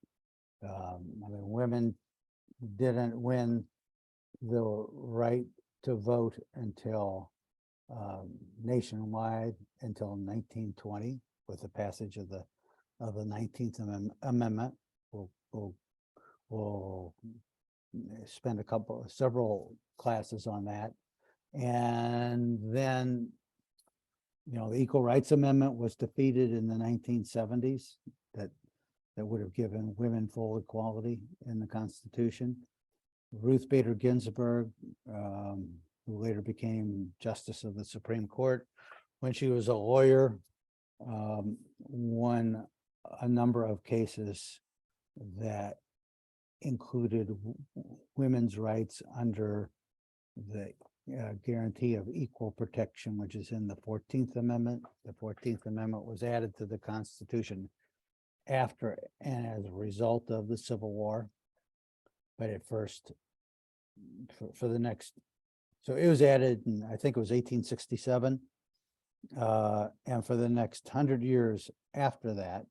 Women didn't win the right to vote until nationwide until 1920, with the passage of the 19th Amendment. We'll spend several classes on that. And then, the Equal Rights Amendment was defeated in the 1970s. That would have given women full equality in the Constitution. Ruth Bader Ginsburg, who later became Justice of the Supreme Court, when she was a lawyer, won a number of cases that included women's rights under the guarantee of equal protection, which is in the 14th Amendment. The 14th Amendment was added to the Constitution after and as a result of the Civil War. But at first, for the next, so it was added in, I think it was 1867. And for the next 100 years after that,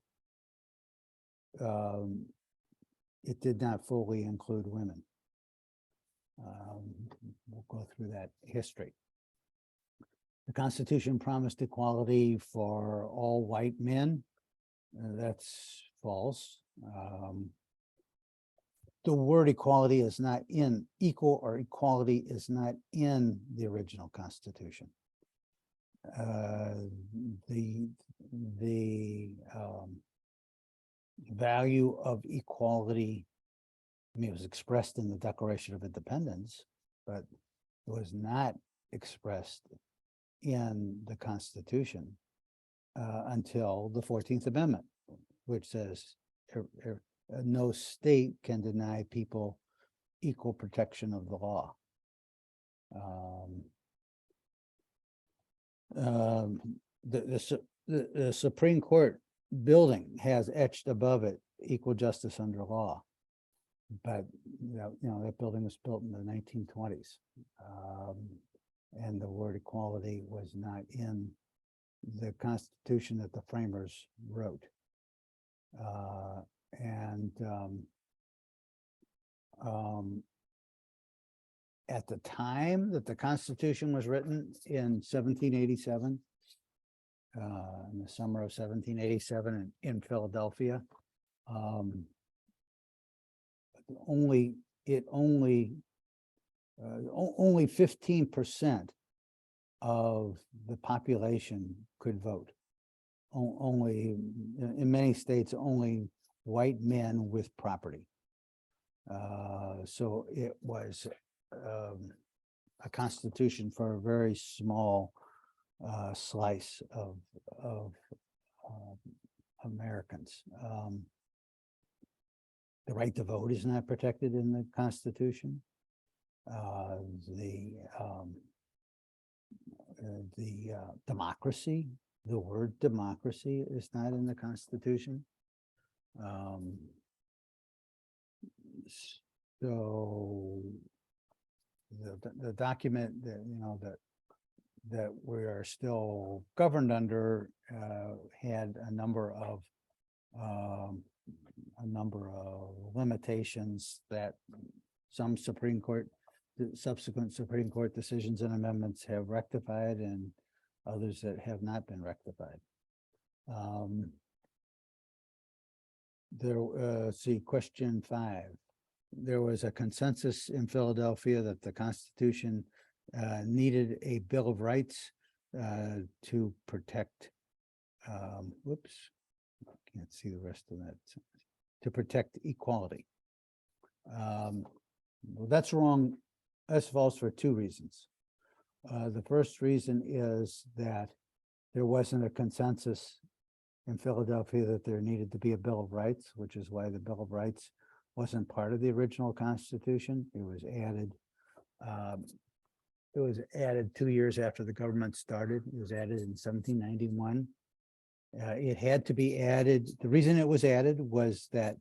it did not fully include women. We'll go through that history. The Constitution promised equality for all white men. That's false. The word equality is not in, equal or equality is not in the original Constitution. The value of equality, it was expressed in the Declaration of Independence, but it was not expressed in the Constitution until the 14th Amendment, which says no state can deny people equal protection of the law. The Supreme Court building has etched above it equal justice under law, but that building was built in the 1920s, and the word equality was not in the Constitution that the framers wrote. At the time that the Constitution was written in 1787, in the summer of 1787 in Philadelphia, only 15% of the population could vote. Only, in many states, only white men with property. So it was a constitution for a very small slice of Americans. The right to vote is not protected in the Constitution. The democracy, the word democracy is not in the Constitution. So the document that, you know, that we are still governed under had a number of limitations that some subsequent Supreme Court decisions and amendments have rectified, and others that have not been rectified. See, question 5. There was a consensus in Philadelphia that the Constitution needed a Bill of Rights to protect, whoops, I can't see the rest of that, to protect equality. Well, that's wrong. That's false for 2 reasons. The first reason is that there wasn't a consensus in Philadelphia that there needed to be a Bill of Rights, which is why the Bill of Rights wasn't part of the original Constitution. It was added. It was added 2 years after the government started. It was added in 1791. It had to be added. The reason it was added was that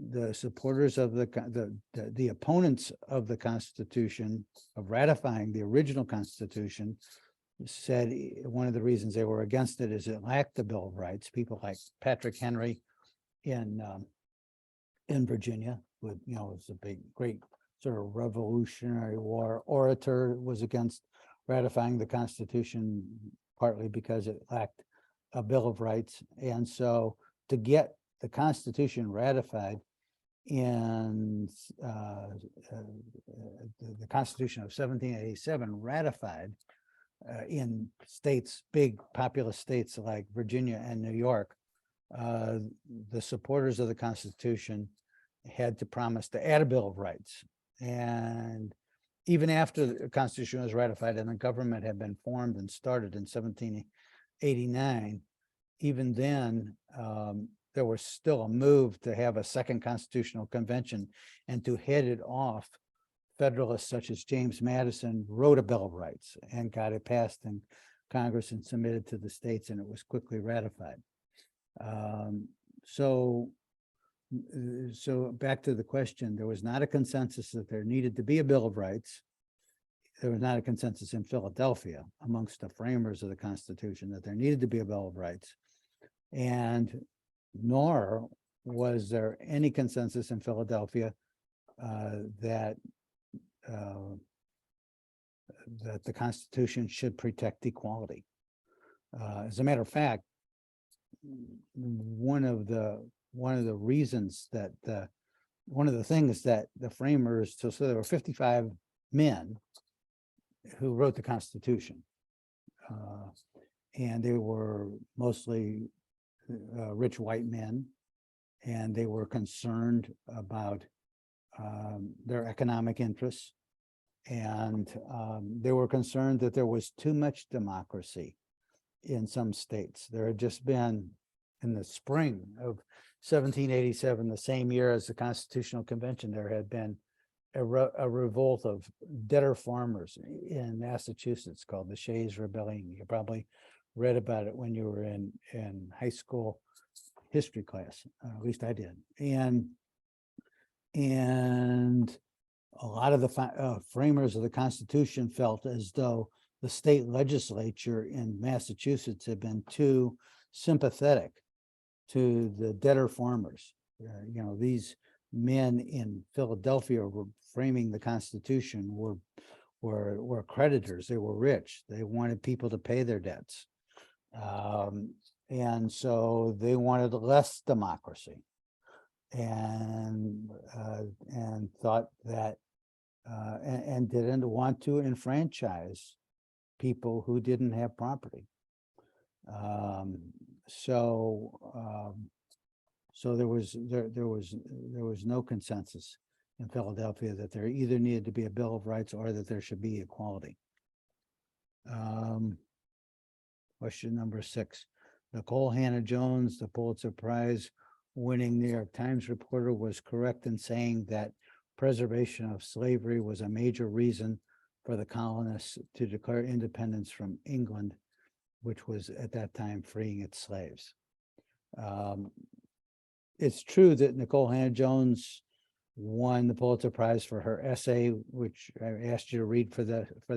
the supporters of the opponents of the Constitution, of ratifying the original Constitution, said one of the reasons they were against it is it lacked the Bill of Rights. People like Patrick Henry in Virginia, with, you know, was a great sort of Revolutionary War orator, was against ratifying the Constitution, partly because it lacked a Bill of Rights. And so to get the Constitution ratified in the Constitution of 1787 ratified in states, big populous states like Virginia and New York, the supporters of the Constitution had to promise to add a Bill of Rights. And even after the Constitution was ratified and the government had been formed and started in 1789, even then, there was still a move to have a second constitutional convention, and to head it off, Federalists such as James Madison wrote a Bill of Rights and got it passed in Congress and submitted to the states, and it was quickly ratified. So back to the question, there was not a consensus that there needed to be a Bill of Rights. There was not a consensus in Philadelphia amongst the framers of the Constitution that there needed to be a Bill of Rights. And nor was there any consensus in Philadelphia that the Constitution should protect equality. As a matter of fact, one of the reasons that one of the things that the framers, so there were 55 men who wrote the Constitution, and they were mostly rich white men, and they were concerned about their economic interests, and they were concerned that there was too much democracy in some states. There had just been, in the spring of 1787, the same year as the Constitutional Convention, there had been a revolt of debtor farmers in Massachusetts called the Shays Rebellion. You probably read about it when you were in high school history class, at least I did. And a lot of the framers of the Constitution felt as though the state legislature in Massachusetts had been too sympathetic to the debtor farmers. You know, these men in Philadelphia were framing the Constitution, were creditors. They were rich. They wanted people to pay their debts. And so they wanted less democracy, and thought that and didn't want to enfranchise people who didn't have property. So there was no consensus in Philadelphia that there either needed to be a Bill of Rights or that there should be equality. Question number 6. Nicole Hannah-Jones, the Pulitzer Prize winning New York Times reporter, was correct in saying that preservation of slavery was a major reason for the colonists to declare independence from England, which was at that time freeing its slaves. It's true that Nicole Hannah-Jones won the Pulitzer Prize for her essay, which I asked you to read for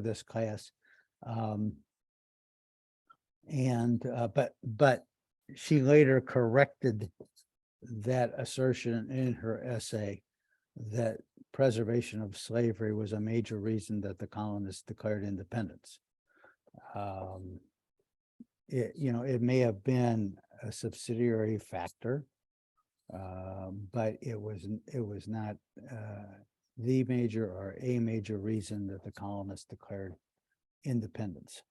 this class. But she later corrected that assertion in her essay that preservation of slavery was a major reason that the colonists declared independence. It may have been a subsidiary factor, but it was not the major or a major reason that the colonists declared independence.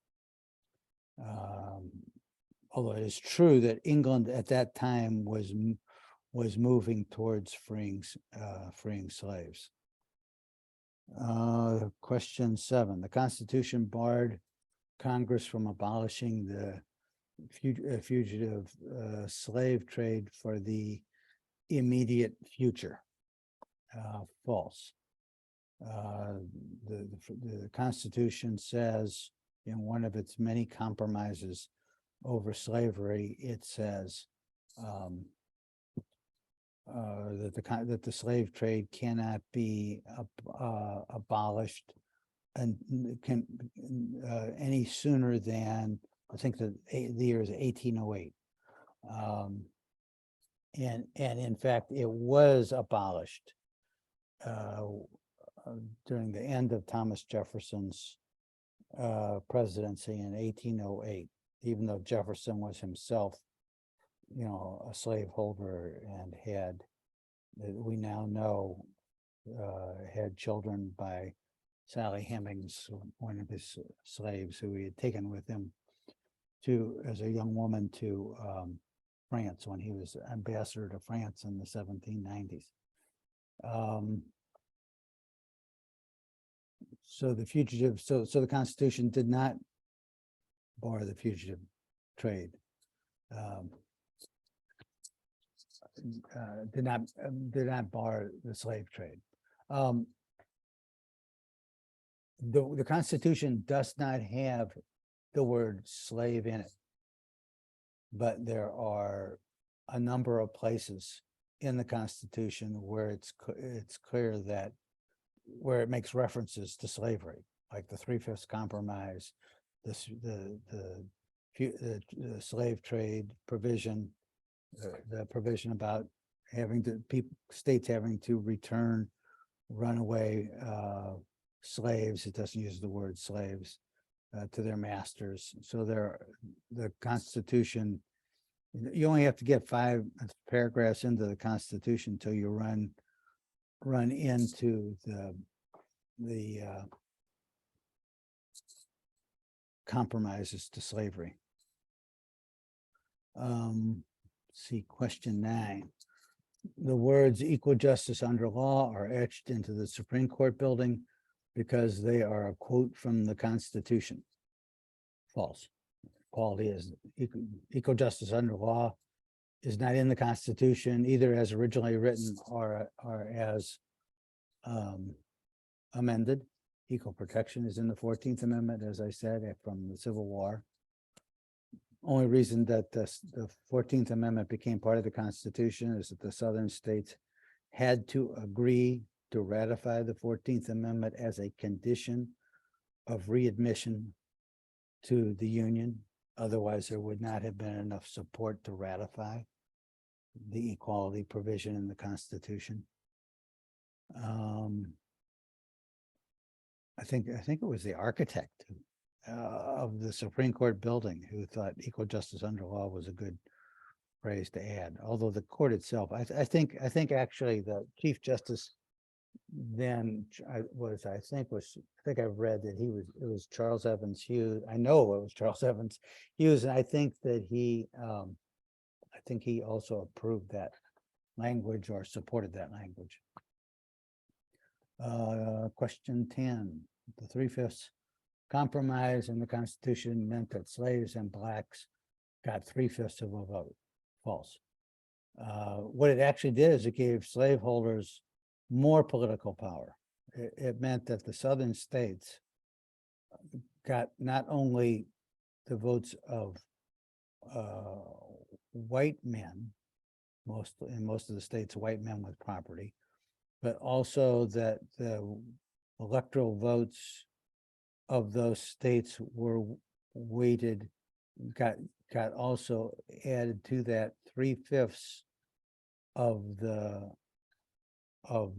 Although it is true that England at that time was moving towards freeing slaves. Question 7. The Constitution barred Congress from abolishing the fugitive slave trade for the immediate future. False. The Constitution says in one of its many compromises over slavery, it says that the slave trade cannot be abolished and can any sooner than, I think, the year is 1808. And in fact, it was abolished during the end of Thomas Jefferson's presidency in 1808, even though Jefferson was himself, a slaveholder and had, we now know, had children by Sally Hemings, one of his slaves who he had taken with him as a young woman to France when he was ambassador to France in the 1790s. So the Constitution did not bar the fugitive trade. Did not bar the slave trade. The Constitution does not have the word slave in it, but there are a number of places in the Constitution where it's clear that where it makes references to slavery, like the 3/5 compromise, the slave trade provision, the provision about states having to return runaway slaves. It doesn't use the word slaves to their masters. So the Constitution, you only have to get 5 paragraphs into the Constitution until you run into the compromises to slavery. See question 9. The words equal justice under law are etched into the Supreme Court building because they are a quote from the Constitution. False. Equality is equal justice under law is not in the Constitution, either as originally written or as amended. Equal protection is in the 14th Amendment, as I said, from the Civil War. Only reason that the 14th Amendment became part of the Constitution is that the Southern states had to agree to ratify the 14th Amendment as a condition of readmission to the Union. Otherwise, there would not have been enough support to ratify the equality provision in the Constitution. I think it was the architect of the Supreme Court building who thought equal justice under law was a good phrase to add. Although the court itself, I think actually the Chief Justice then I think I've read that it was Charles Evans Hughes. I know it was Charles Evans Hughes, and I think that I think he also approved that language or supported that language. Question 10, the 3/5 compromise in the Constitution meant that slaves and blacks got 3/5 of a vote. False. What it actually did is it gave slaveholders more political power. It meant that the southern states got not only the votes of white men, in most of the states, white men with property, but also that the electoral votes of those states were weighted, got also added to that 3/5 of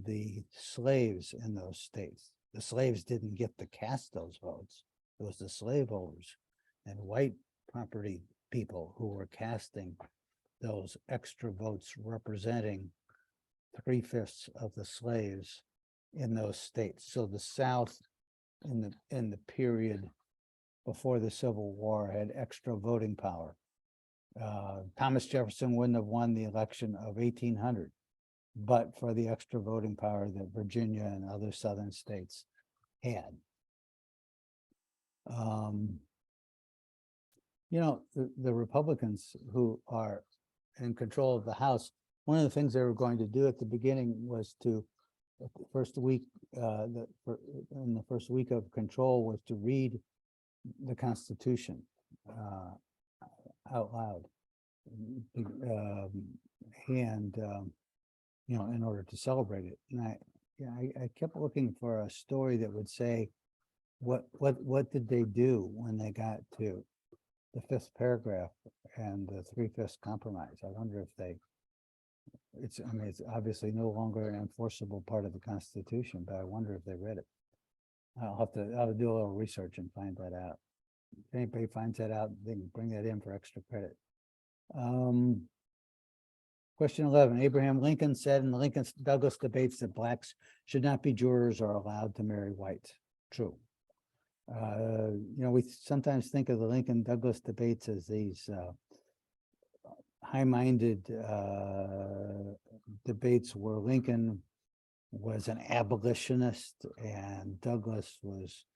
the slaves in those states. The slaves didn't get to cast those votes. It was the slaveholders and white property people who were casting those extra votes representing 3/5 of the slaves in those states. So the South in the period before the Civil War had extra voting power. Thomas Jefferson wouldn't have won the election of 1800, but for the extra voting power that Virginia and other southern states had. You know, the Republicans who are in control of the House, one of the things they were going to do at the beginning was to, in the first week of control, was to read the Constitution out loud, you know, in order to celebrate it. And I kept looking for a story that would say what did they do when they got to the 5th paragraph and the 3/5 compromise. I wonder if it's obviously no longer an enforceable part of the Constitution, but I wonder if they read it. I'll do a little research and find that out. If anybody finds that out, they can bring that in for extra credit. Question 11, Abraham Lincoln said in the Lincoln-Douglas debates that blacks should not be jurors or allowed to marry whites. True. You know, we sometimes think of the Lincoln-Douglas debates as these high-minded debates where Lincoln was an abolitionist and Douglas was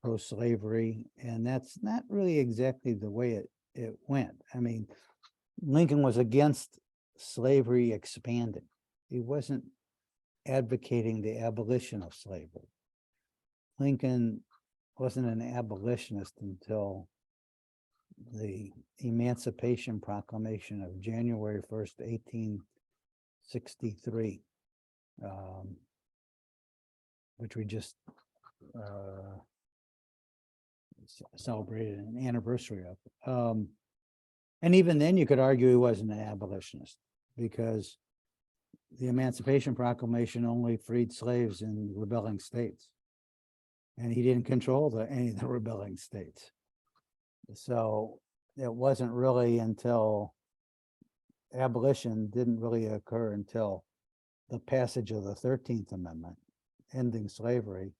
pro-slavery, and that's not really exactly the way it went. I mean, Lincoln was against slavery expanding. He wasn't advocating the abolition of slavery. Lincoln wasn't an abolitionist until the Emancipation Proclamation of January 1st, 1863, which we just celebrated an anniversary of. And even then you could argue he wasn't an abolitionist because the Emancipation Proclamation only freed slaves in rebelling states. And he didn't control any of the rebelling states. So it wasn't really until abolition didn't really occur until the passage of the 13th Amendment, ending slavery,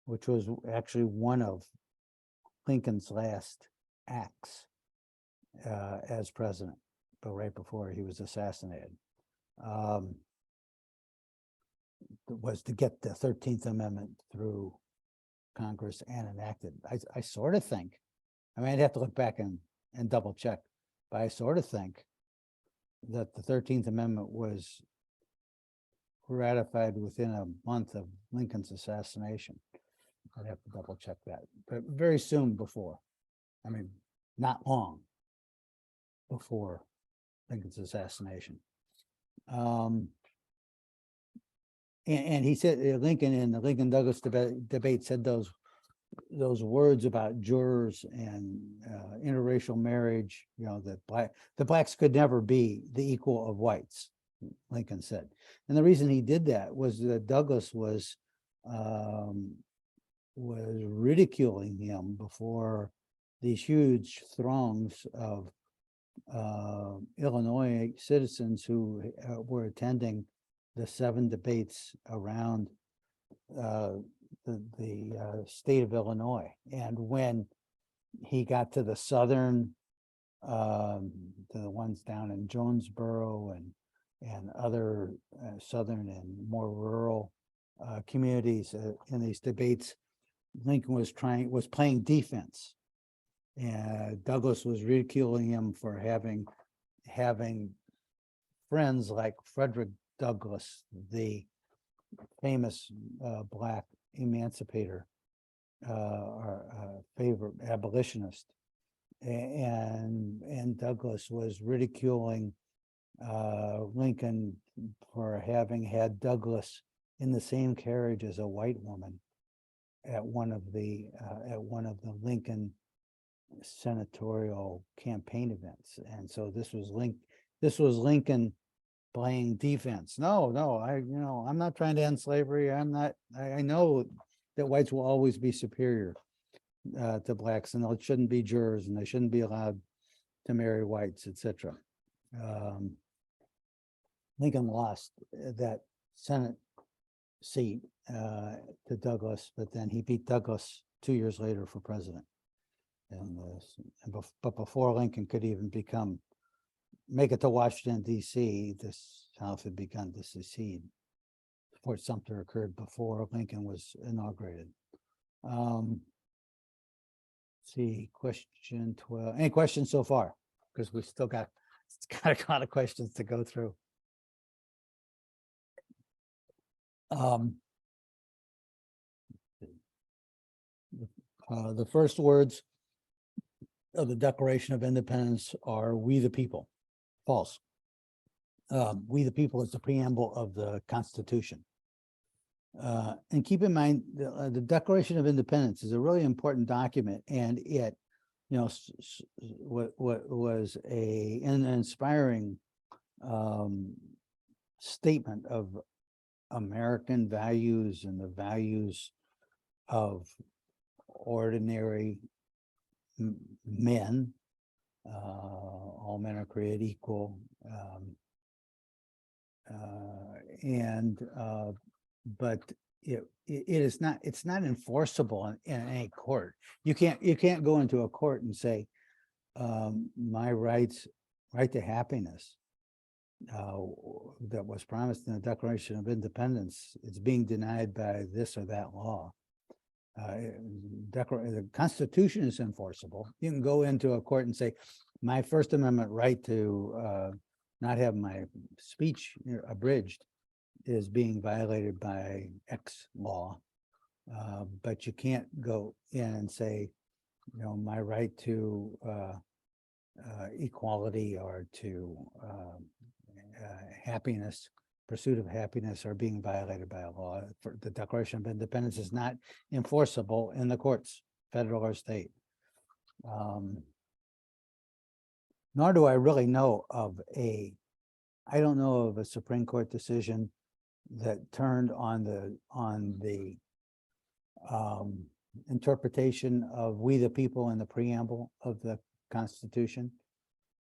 which was actually one of Lincoln's last acts as president, but right before he was assassinated, was to get the 13th Amendment through Congress and enacted. I sort of think, I mean, I'd have to look back and double check, but I sort of think that the 13th Amendment was ratified within a month of Lincoln's assassination. I'd have to double check that, but very soon before. I mean, not long before Lincoln's assassination. And he said, Lincoln in the Lincoln-Douglas debate said those words about jurors and interracial marriage, you know, that the blacks could never be the equal of whites, Lincoln said. And the reason he did that was that Douglas was ridiculing him before these huge throngs of Illinois citizens who were attending the 7 debates around the state of Illinois. And when he got to the southern, the ones down in Jonesboro and other southern and more rural communities in these debates, Lincoln was playing defense. And Douglas was ridiculing him for having friends like Frederick Douglass, the famous Black emancipator, or favorite abolitionist. And Douglas was ridiculing Lincoln for having had Douglas in the same carriage as a white woman at one of the Lincoln senatorial campaign events. And so this was Lincoln playing defense. No, I'm not trying to end slavery. I know that whites will always be superior to blacks, and it shouldn't be jurors, and they shouldn't be allowed to marry whites, etc. Lincoln lost that Senate seat to Douglas, but then he beat Douglas 2 years later for president. But before Lincoln could even make it to Washington, D.C., the South had begun to secede. Fort Sumter occurred before Lincoln was inaugurated. See, question 12. Any questions so far? Because we still got a lot of questions to go through. The first words of the Declaration of Independence are "We the people." False. We the people is the preamble of the Constitution. And keep in mind, the Declaration of Independence is a really important document, and it, what was an inspiring statement of American values and the values of ordinary men. All men are created equal, but it's not enforceable in any court. You can't go into a court and say my right to happiness that was promised in the Declaration of Independence is being denied by this or that law. The Constitution is enforceable. You can go into a court and say, my First Amendment right to not have my speech abridged is being violated by X law. But you can't go in and say, my right to equality or to happiness, pursuit of happiness, are being violated by a law. For the Declaration of Independence is not enforceable in the courts, federal or state. Nor do I really know of I don't know of a Supreme Court decision that turned on the interpretation of "we the people" in the preamble of the Constitution,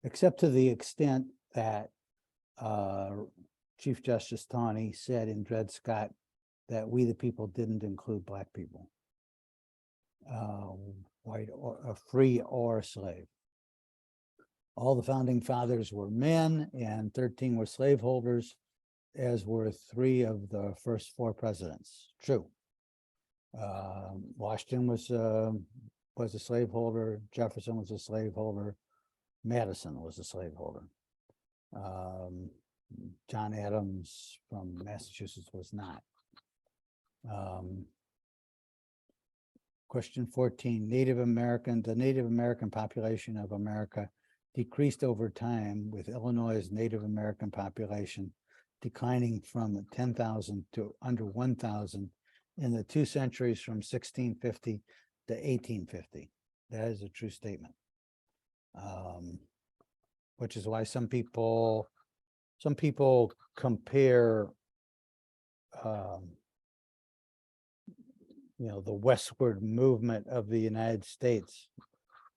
except to the extent that Chief Justice Taney said in Dred Scott that "we the people" didn't include black people, white or free or slave. All the founding fathers were men, and 13 were slaveholders, as were 3 of the first 4 presidents. True. Washington was a slaveholder. Jefferson was a slaveholder. Madison was a slaveholder. John Adams from Massachusetts was not. Question 14, the Native American population of America decreased over time, with Illinois' Native American population declining from 10,000 to under 1,000 in the 2 centuries from 1650 to 1850. That is a true statement. Which is why some people compare the westward movement of the United States,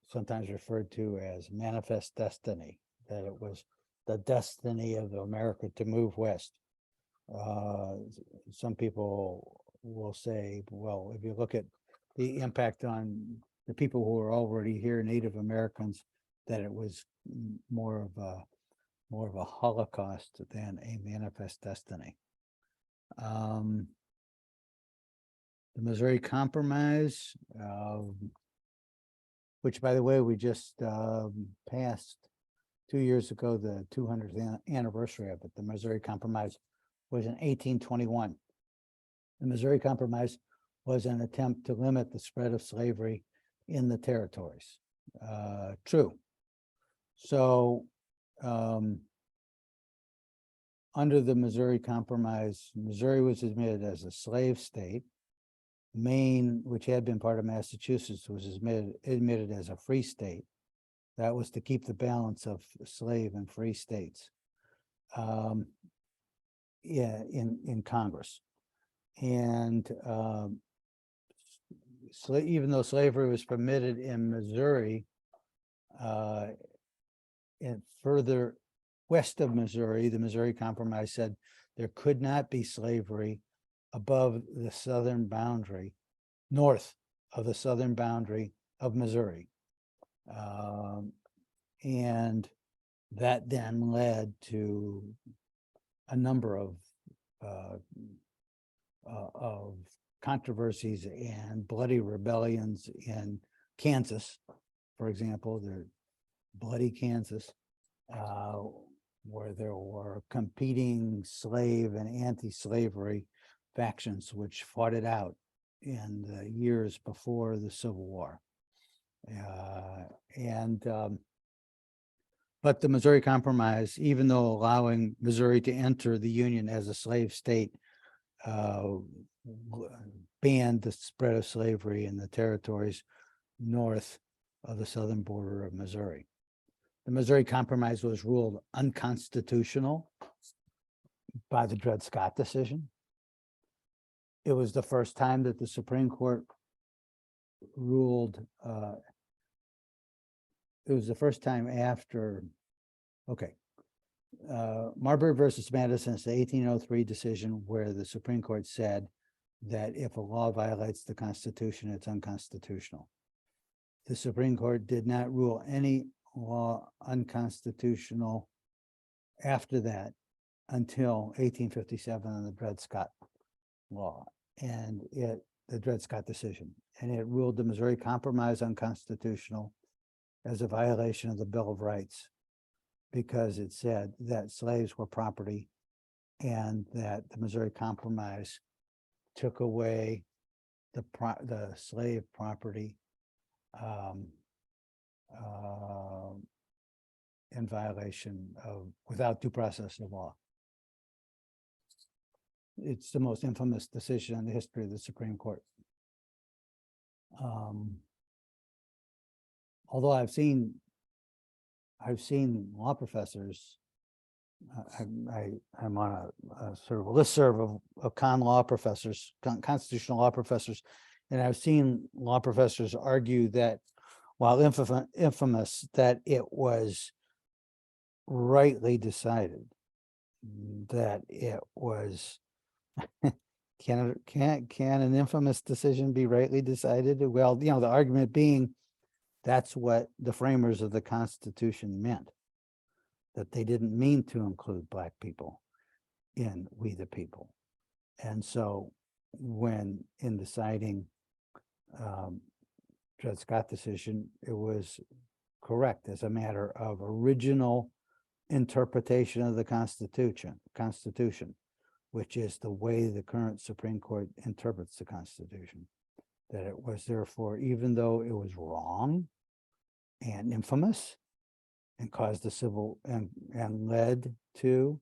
sometimes referred to as manifest destiny, that it was the destiny of America to move west. Some people will say, well, if you look at the impact on the people who are already here, Native Americans, that it was more of a holocaust than a manifest destiny. The Missouri Compromise, which, by the way, we just passed 2 years ago, the 200th anniversary of it. The Missouri Compromise was in 1821. The Missouri Compromise was an attempt to limit the spread of slavery in the territories. True. So, under the Missouri Compromise, Missouri was admitted as a slave state. Maine, which had been part of Massachusetts, was admitted as a free state. That was to keep the balance of slave and free states. Yeah, in Congress. And even though slavery was permitted in Missouri, and further west of Missouri, the Missouri Compromise said there could not be slavery above the southern boundary, north of the southern boundary of Missouri. And that then led to a number of controversies and bloody rebellions in Kansas, for example, the bloody Kansas, where there were competing slave and anti-slavery factions which fought it out in the years before the Civil War. But the Missouri Compromise, even though allowing Missouri to enter the Union as a slave state, banned the spread of slavery in the territories north of the southern border of Missouri. The Missouri Compromise was ruled unconstitutional by the Dred Scott decision. It was the first time that the Supreme Court ruled, it was the first time after, okay. Marbury versus Madison is the 1803 decision where the Supreme Court said that if a law violates the Constitution, it's unconstitutional. The Supreme Court did not rule any law unconstitutional after that until 1857 on the Dred Scott law and the Dred Scott decision. And it ruled the Missouri Compromise unconstitutional as a violation of the Bill of Rights, because it said that slaves were property and that the Missouri Compromise took away the slave property in violation of, without due process of law. It's the most infamous decision in the history of the Supreme Court. Although I've seen law professors. I'm on a sort of a listserv of constitutional law professors, and I've seen law professors argue that while infamous, that it was rightly decided, that it was. Can an infamous decision be rightly decided? Well, the argument being that's what the framers of the Constitution meant, that they didn't mean to include Black people in We the People. And so when in deciding Dred Scott decision, it was correct as a matter of original interpretation of the Constitution, which is the way the current Supreme Court interprets the Constitution, that it was therefore, even though it was wrong and infamous and caused a civil and led to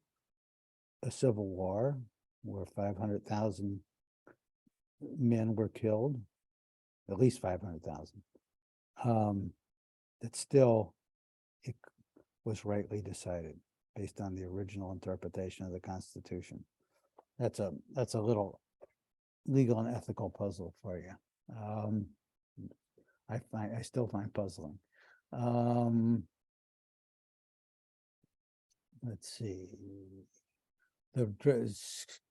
a civil war where 500,000 men were killed, at least 500,000, that still it was rightly decided based on the original interpretation of the Constitution. That's a little legal and ethical puzzle for you. I still find puzzling. Let's see.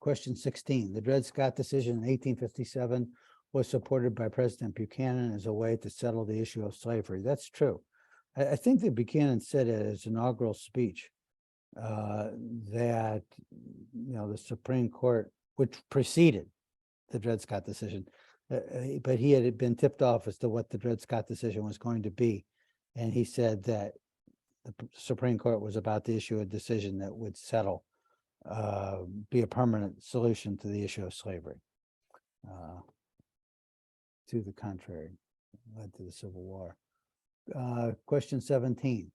Question 16, the Dred Scott decision in 1857 was supported by President Buchanan as a way to settle the issue of slavery. That's true. I think that Buchanan said at his inaugural speech that, the Supreme Court, which preceded the Dred Scott decision, but he had been tipped off as to what the Dred Scott decision was going to be. And he said that the Supreme Court was about to issue a decision that would settle, be a permanent solution to the issue of slavery. To the contrary, led to the Civil War. Question 17.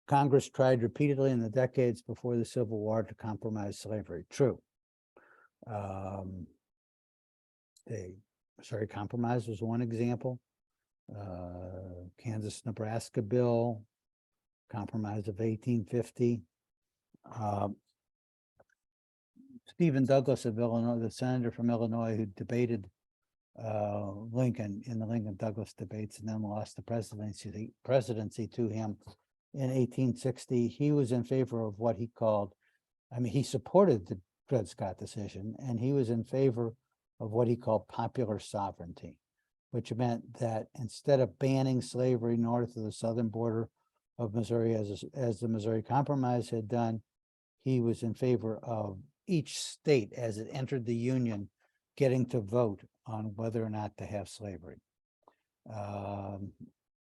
Congress tried repeatedly in the decades before the Civil War to compromise slavery. True. The Missouri Compromise was one example. Kansas-Nebraska bill, Compromise of 1850. Stephen Douglas of Illinois, the senator from Illinois who debated Lincoln in the Lincoln-Douglas debates and then lost the presidency to him in 1860. He was in favor of what he called, he supported the Dred Scott decision, and he was in favor of what he called popular sovereignty, which meant that instead of banning slavery north of the southern border of Missouri, as the Missouri Compromise had done, he was in favor of each state as it entered the Union getting to vote on whether or not to have slavery.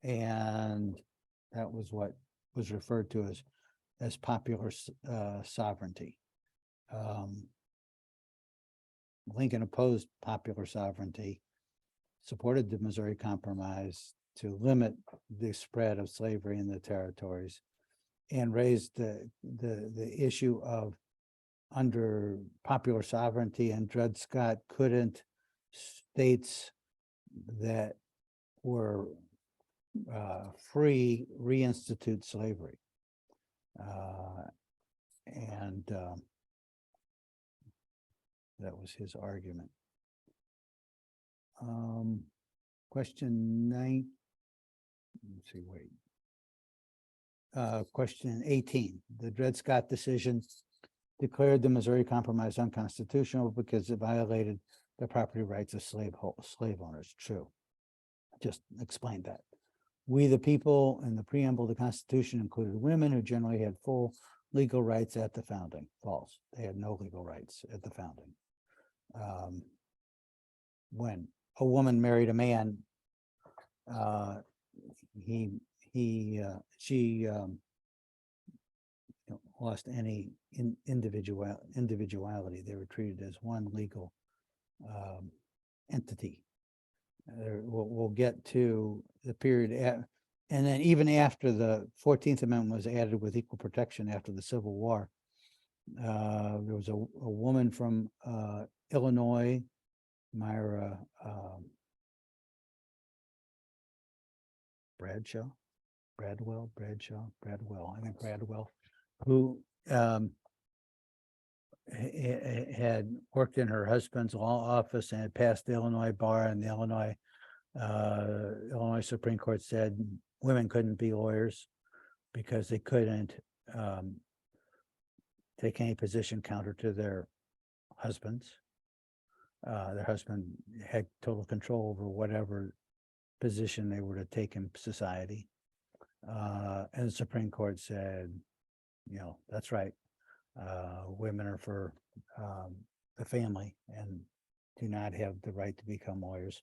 And that was what was referred to as popular sovereignty. Lincoln opposed popular sovereignty, supported the Missouri Compromise to limit the spread of slavery in the territories, and raised the issue of, under popular sovereignty and Dred Scott, couldn't states that were free reinstitute slavery. And that was his argument. Question 9. Let's see, wait. Question 18. The Dred Scott decision declared the Missouri Compromise unconstitutional because it violated the property rights of slave owners. True. Just explained that. We the people in the preamble of the Constitution included women who generally had full legal rights at the founding. False. They had no legal rights at the founding. When a woman married a man, she lost any individuality. They were treated as one legal entity. We'll get to the period, and then even after the 14th Amendment was added with equal protection after the Civil War, there was a woman from Illinois, Myra Bradwell, who had worked in her husband's law office and had passed the Illinois bar, and the Illinois Supreme Court said women couldn't be lawyers because they couldn't take any position counter to their husbands. Their husband had total control over whatever position they were to take in society. And the Supreme Court said, that's right. Women are for the family and do not have the right to become lawyers.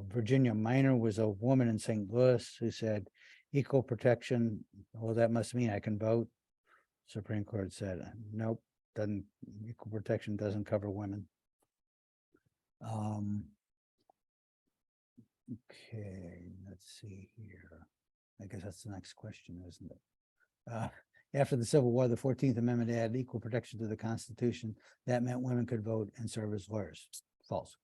Virginia Minor was a woman in St. Louis who said equal protection. Well, that must mean I can vote. Supreme Court said, nope, equal protection doesn't cover women. Okay, let's see here. I guess that's the next question, isn't it? After the Civil War, the 14th Amendment added equal protection to the Constitution. That meant women could vote and serve as lawyers. False.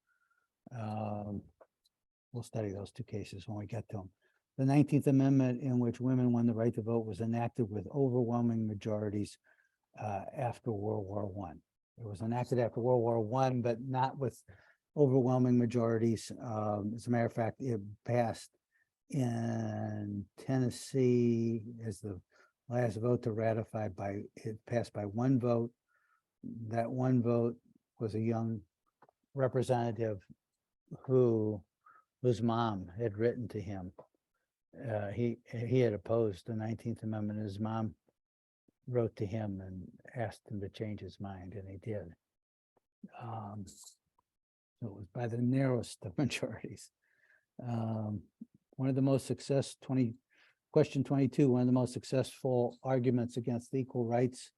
We'll study those two cases when we get to them. The 19th Amendment, in which women won the right to vote, was enacted with overwhelming majorities after World War I. It was enacted after World War I, but not with overwhelming majorities. As a matter of fact, it passed in Tennessee as the last vote to ratify it passed by one vote. that one vote was a young representative whose mom had written to him. He had opposed the 19th Amendment. His mom wrote to him and asked him to change his mind, and he did. So it was by the narrowest of majorities. One of the most question 22, one of the most successful arguments against the Equal Rights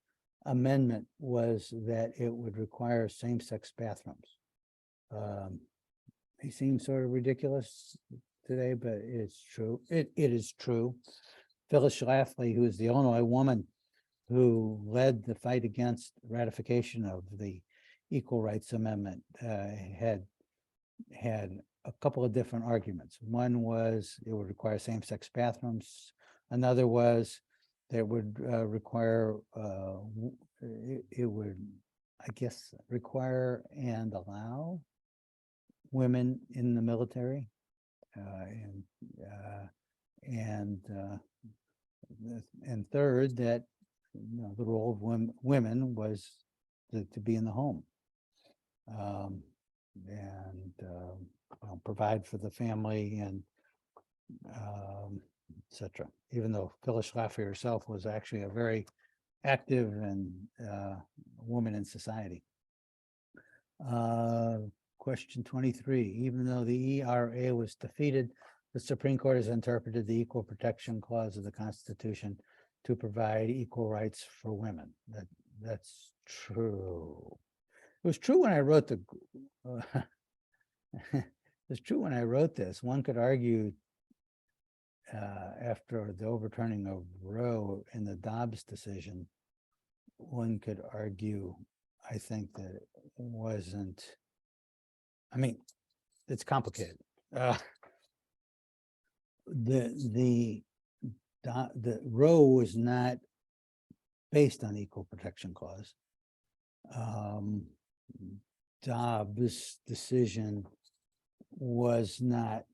Amendment was that it would require same-sex bathrooms. They seem sort of ridiculous today, but it's true. It is true. Phyllis Schlafly, who is the Illinois woman who led the fight against ratification of the Equal Rights Amendment, had a couple of different arguments. One was it would require same-sex bathrooms. Another was that would require, it would, I guess, require and allow women in the military. And third, that the role of women was to be in the home. Provide for the family and etc. Even though Phyllis Schlafly herself was actually a very active and woman in society. Question 23, even though the ERA was defeated, the Supreme Court has interpreted the Equal Protection Clause of the Constitution to provide equal rights for women. That's true. It was true when I wrote the it's true when I wrote this. One could argue after the overturning of Roe in the Dobbs decision, one could argue, I think, that it wasn't, I mean, it's complicated. The Roe was not based on Equal Protection Clause. Dobbs' decision was not,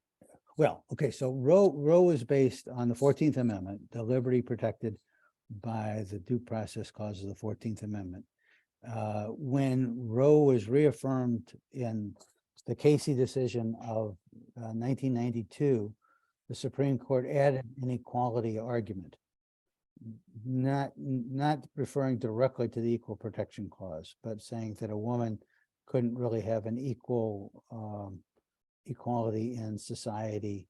well, okay, so Roe was based on the 14th Amendment, the liberty protected by the Due Process Clause of the 14th Amendment. When Roe was reaffirmed in the Casey decision of 1992, the Supreme Court added an equality argument, not referring directly to the Equal Protection Clause, but saying that a woman couldn't really have an equality in society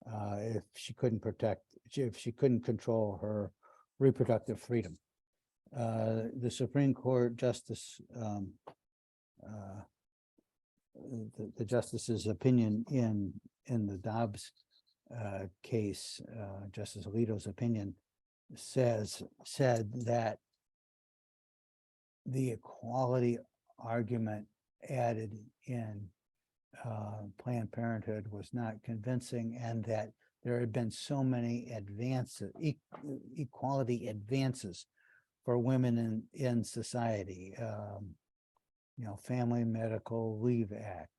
if she couldn't control her reproductive freedom. The Supreme Court justice, the justice's opinion in the Dobbs case, Justice Alito's opinion, said that the equality argument added in Planned Parenthood was not convincing, and that there had been so many advances, equality advances for women in society. Family Medical Leave Act,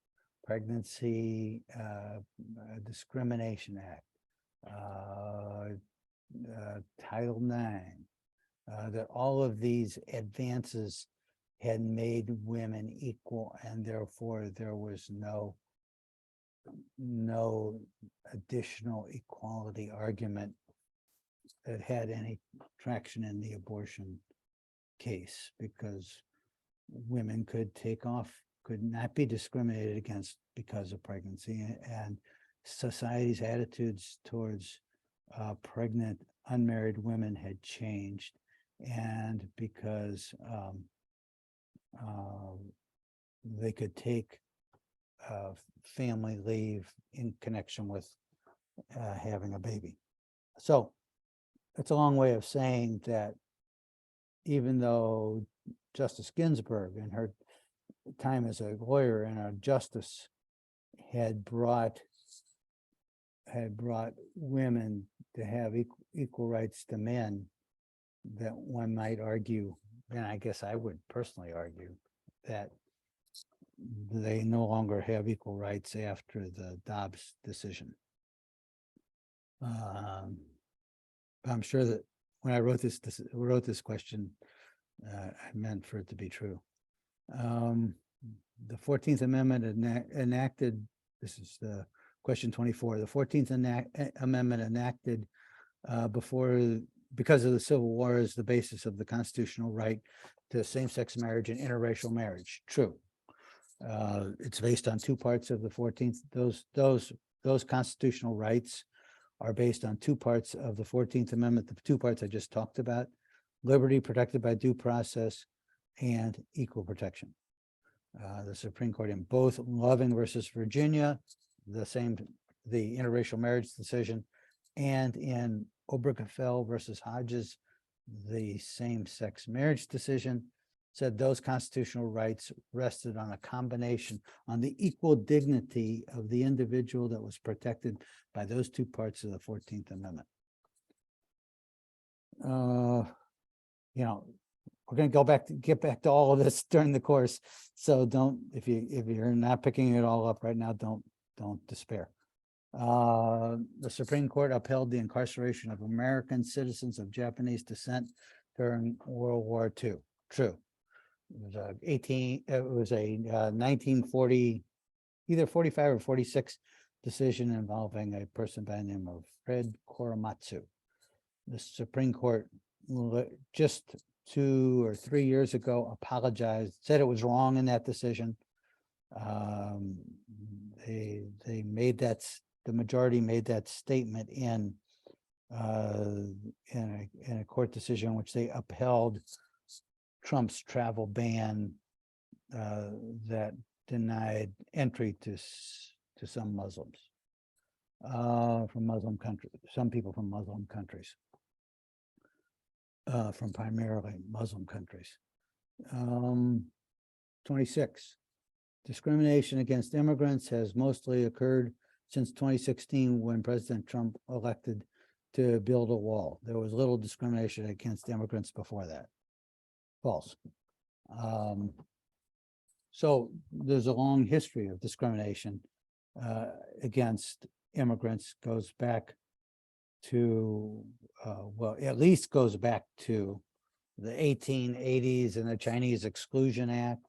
Pregnancy Discrimination Act, Title IX, that all of these advances had made women equal, and therefore there was no additional equality argument that had any traction in the abortion case, because women could not be discriminated against because of pregnancy, and society's attitudes towards pregnant unmarried women had changed, and because they could take family leave in connection with having a baby. So it's a long way of saying that even though Justice Ginsburg, in her time as a lawyer and a justice, had brought women to have equal rights to men, that one might argue, and I guess I would personally argue, that they no longer have equal rights after the Dobbs decision. I'm sure that when I wrote this question, I meant for it to be true. The 14th Amendment enacted, this is the question 24, the 14th Amendment enacted because of the Civil War is the basis of the constitutional right to same-sex marriage and interracial marriage. True. It's based on two parts of the 14th. Those constitutional rights are based on two parts of the 14th Amendment, the two parts I just talked about: liberty protected by due process and equal protection. The Supreme Court in both Loving versus Virginia, the interracial marriage decision, and in Obergefell versus Hodges, the same-sex marriage decision, said those constitutional rights rested on a combination on the equal dignity of the individual that was protected by those two parts of the 14th Amendment. We're going to get back to all of this during the course. So if you're not picking it all up right now, don't despair. The Supreme Court upheld the incarceration of American citizens of Japanese descent during World War II. True. It was a 1940, either 45 or 46 decision involving a person by the name of Fred Korematsu. The Supreme Court just 2 or 3 years ago apologized, said it was wrong in that decision. They made that, the majority made that statement in a court decision in which they upheld Trump's travel ban that denied entry to some Muslims from Muslim countries, some people from Muslim countries, from primarily Muslim countries. 26. Discrimination against immigrants has mostly occurred since 2016 when President Trump elected to build a wall. There was little discrimination against immigrants before that. False. So there's a long history of discrimination against immigrants, goes back to, well, at least goes back to the 1880s and the Chinese Exclusion Act,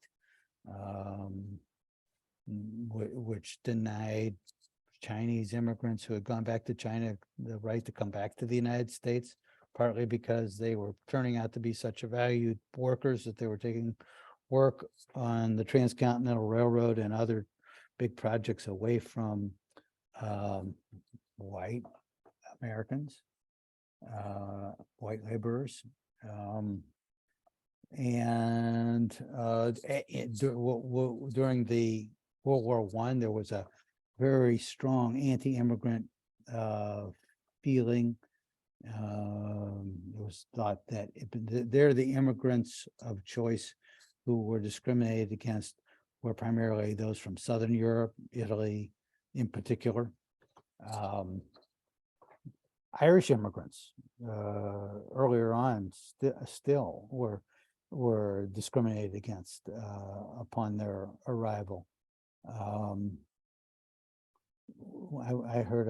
which denied Chinese immigrants who had gone back to China the right to come back to the United States, partly because they were turning out to be such valued workers that they were taking work on the Transcontinental Railroad and other big projects away from white Americans, white laborers. During the World War I, there was a very strong anti-immigrant feeling. It was thought that they're the immigrants of choice who were discriminated against were primarily those from Southern Europe, Italy in particular. Irish immigrants earlier on still were discriminated against upon their arrival. I heard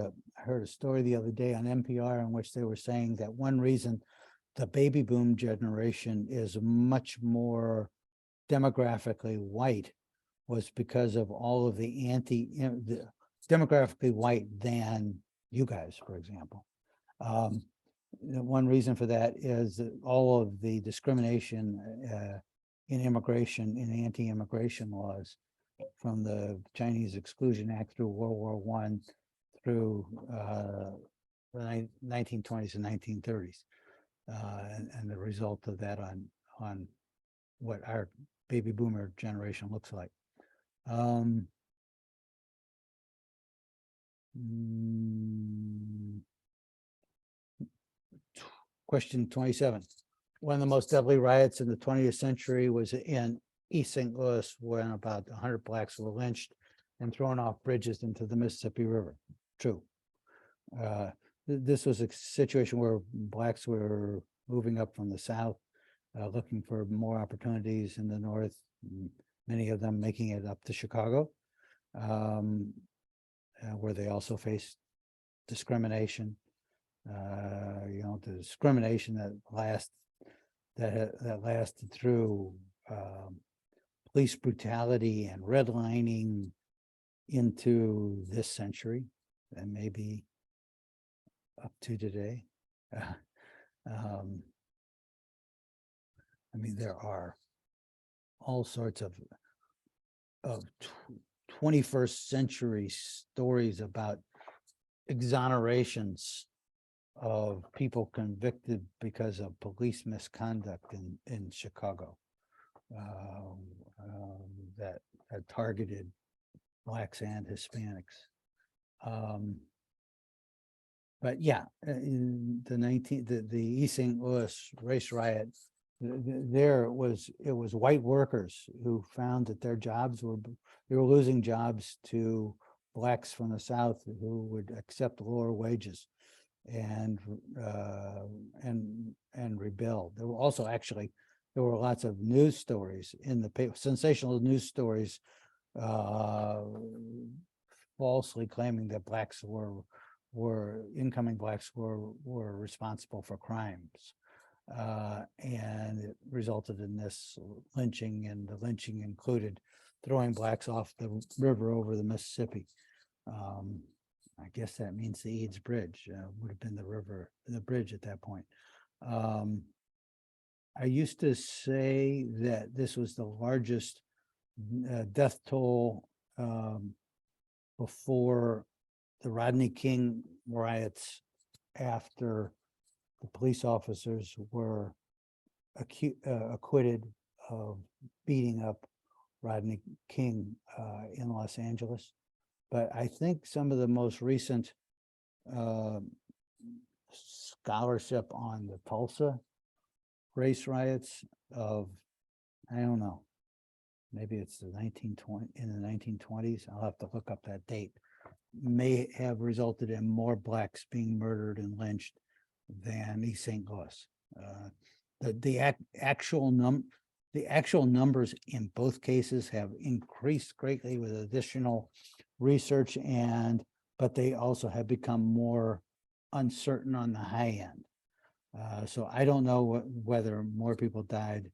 a story the other day on NPR in which they were saying that one reason the baby boom generation is much more demographically white was because of all of the demographically white than you guys, for example. One reason for that is that all of the discrimination in immigration, in anti-immigration laws, from the Chinese Exclusion Act through World War I through the 1920s and 1930s, and the result of that on what our baby boomer generation looks like. Question 27. One of the most deadly riots in the 20th century was in East St. Louis, when about 100 blacks were lynched and thrown off bridges into the Mississippi River. True. This was a situation where blacks were moving up from the South, looking for more opportunities in the North, many of them making it up to Chicago, where they also faced discrimination. The discrimination that lasted through police brutality and redlining into this century and maybe up to today. I mean, there are all sorts of 21st century stories about exonerations of people convicted because of police misconduct in Chicago that had targeted Blacks and Hispanics. But yeah, in the East St. Louis race riot, it was white workers who found that their jobs they were losing jobs to Blacks from the South who would accept lower wages and rebuild. There were lots of news stories in the paper, sensational news stories, falsely claiming that Blacks incoming Blacks were responsible for crimes. And it resulted in this lynching, and the lynching included throwing Blacks off the river over the Mississippi. I guess that means the Eads Bridge would have been the bridge at that point. I used to say that this was the largest death toll before the Rodney King riots, after the police officers were acquitted of beating up Rodney King in Los Angeles. But I think some of the most recent scholarship on the Tulsa race riots of, I don't know, maybe it's the 1920s. I'll have to look up that date. May have resulted in more Blacks being murdered and lynched than East St. Louis. The actual numbers in both cases have increased greatly with additional research, but they also have become more uncertain on the high end. So I don't know whether more people died,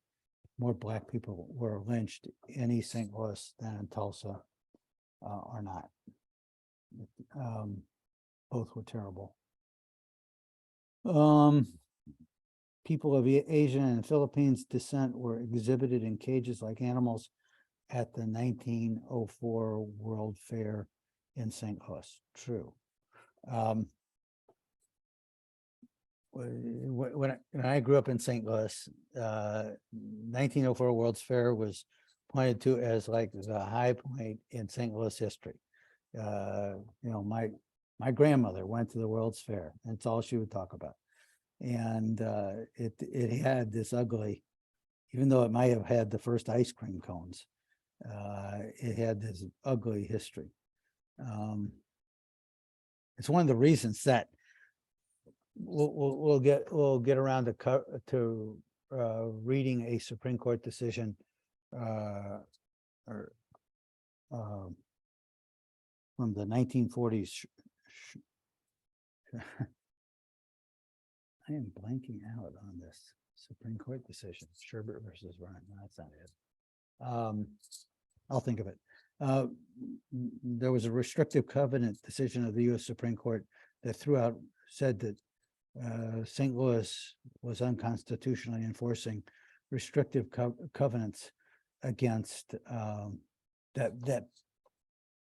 more Black people were lynched in East St. Louis than in Tulsa or not. Both were terrible. People of Asian and Philippines descent were exhibited in cages like animals at the 1904 World Fair in St. Louis. True. When I grew up in St. Louis, 1904 World's Fair was pointed to as like the high point in St. Louis history. My grandmother went to the World's Fair, and it's all she would talk about. And it had this ugly, even though it might have had the first ice cream cones, it had this ugly history. It's one of the reasons that we'll get around to reading a Supreme Court decision from the 1940s. I am blanking out on this Supreme Court decision. Sherbert versus Ryan. No, that's not it. I'll think of it. There was a restrictive covenant decision of the U.S. Supreme Court that said that St. Louis was unconstitutionally enforcing restrictive covenants against that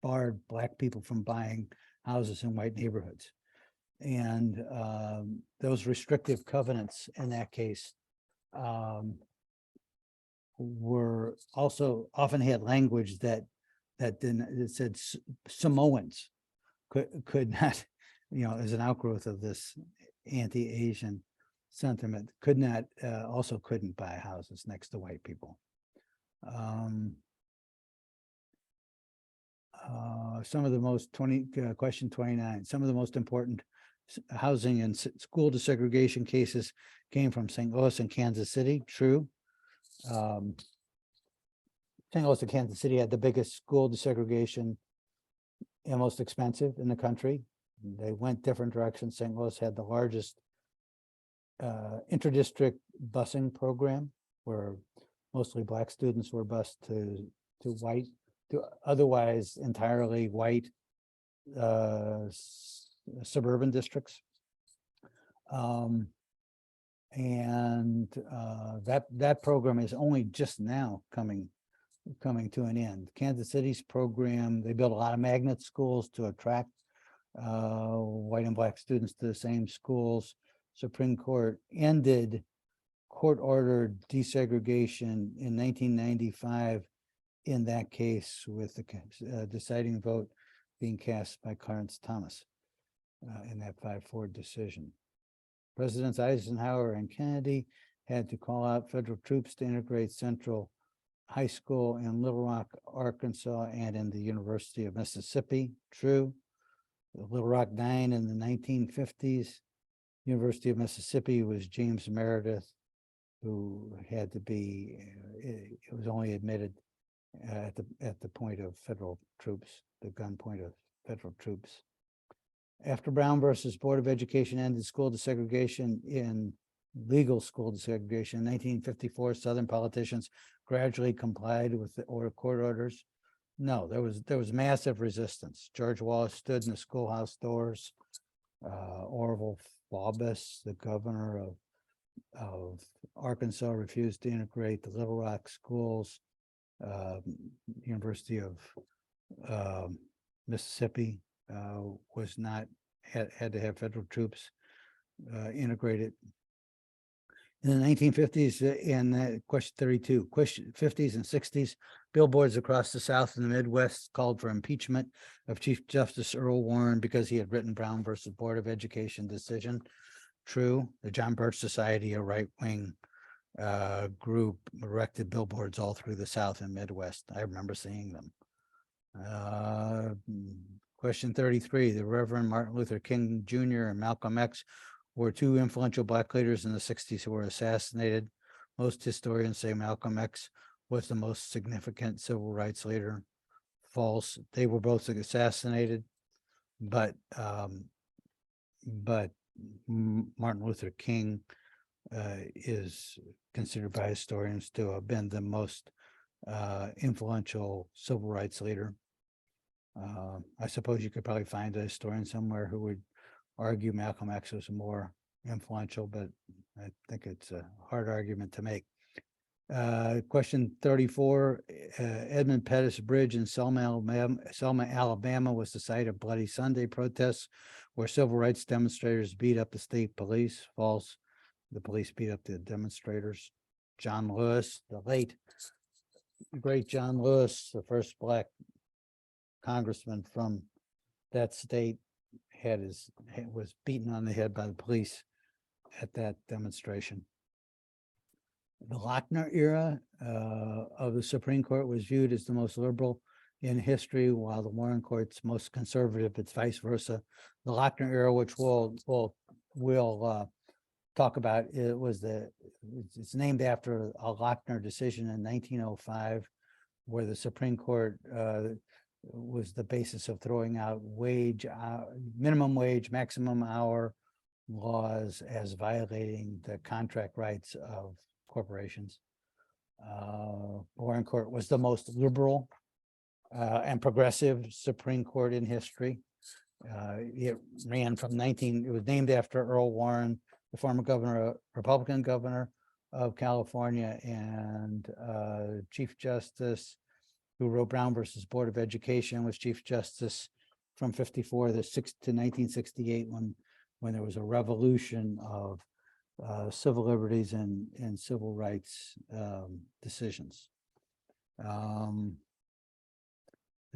barred Black people from buying houses in white neighborhoods. And those restrictive covenants in that case were also often had language that said Samoans could not, as an outgrowth of this anti-Asian sentiment, couldn't buy houses next to white people. Some of the most question 29, some of the most important housing and school desegregation cases came from St. Louis and Kansas City. True. St. Louis and Kansas City had the biggest school desegregation and most expensive in the country. They went different directions. St. Louis had the largest interdistrict busing program, where mostly black students were bused to white, to otherwise entirely white suburban districts. That program is only just now coming to an end. Kansas City's program, they built a lot of magnet schools to attract white and black students to the same schools. Supreme Court ended court-ordered desegregation in 1995 in that case, with the deciding vote being cast by Clarence Thomas in that 5-4 decision. Presidents Eisenhower and Kennedy had to call out federal troops to integrate Central High School in Little Rock, Arkansas, and in the University of Mississippi. True. Little Rock 9 in the 1950s. University of Mississippi was James Meredith, who had to be, it was only admitted at the point of federal troops, the gun point of federal troops. After Brown versus Board of Education ended school desegregation in legal school desegregation in 1954, Southern politicians gradually complied with the court orders. No, there was massive resistance. George Wallace stood in the schoolhouse doors. Orville Faubus, the governor of Arkansas, refused to integrate the Little Rock schools. University of Mississippi was not had to have federal troops integrated. In the 1950s and question 32, 50s and 60s, billboards across the South and the Midwest called for impeachment of Chief Justice Earl Warren because he had written Brown versus Board of Education decision. True. The John Birch Society, a right-wing group, erected billboards all through the South and Midwest. I remember seeing them. Question 33, the Reverend Martin Luther King Jr. and Malcolm X were two influential black leaders in the 60s who were assassinated. Most historians say Malcolm X was the most significant civil rights leader. False. They were both assassinated, but Martin Luther King is considered by historians to have been the most influential civil rights leader. I suppose you could probably find a historian somewhere who would argue Malcolm X was more influential, but I think it's a hard argument to make. Question 34, Edmund Pettus Bridge in Selma, Alabama was the site of Bloody Sunday protests where civil rights demonstrators beat up the state police. False. The police beat up the demonstrators. John Lewis, the late, great John Lewis, the first black congressman from that state, was beaten on the head by the police at that demonstration. The Lochner era of the Supreme Court was viewed as the most liberal in history, while the Warren Court's most conservative. It's vice versa. The Lochner era, which we'll talk about, it's named after a Lochner decision in 1905, where the Supreme Court was the basis of throwing out minimum wage, maximum hour laws as violating the contract rights of corporations. Warren Court was the most liberal and progressive Supreme Court in history. It ran from it was named after Earl Warren, the former Republican governor of California, and Chief Justice who wrote Brown versus Board of Education was Chief Justice from 54 to 1968, when there was a revolution of civil liberties and civil rights decisions. The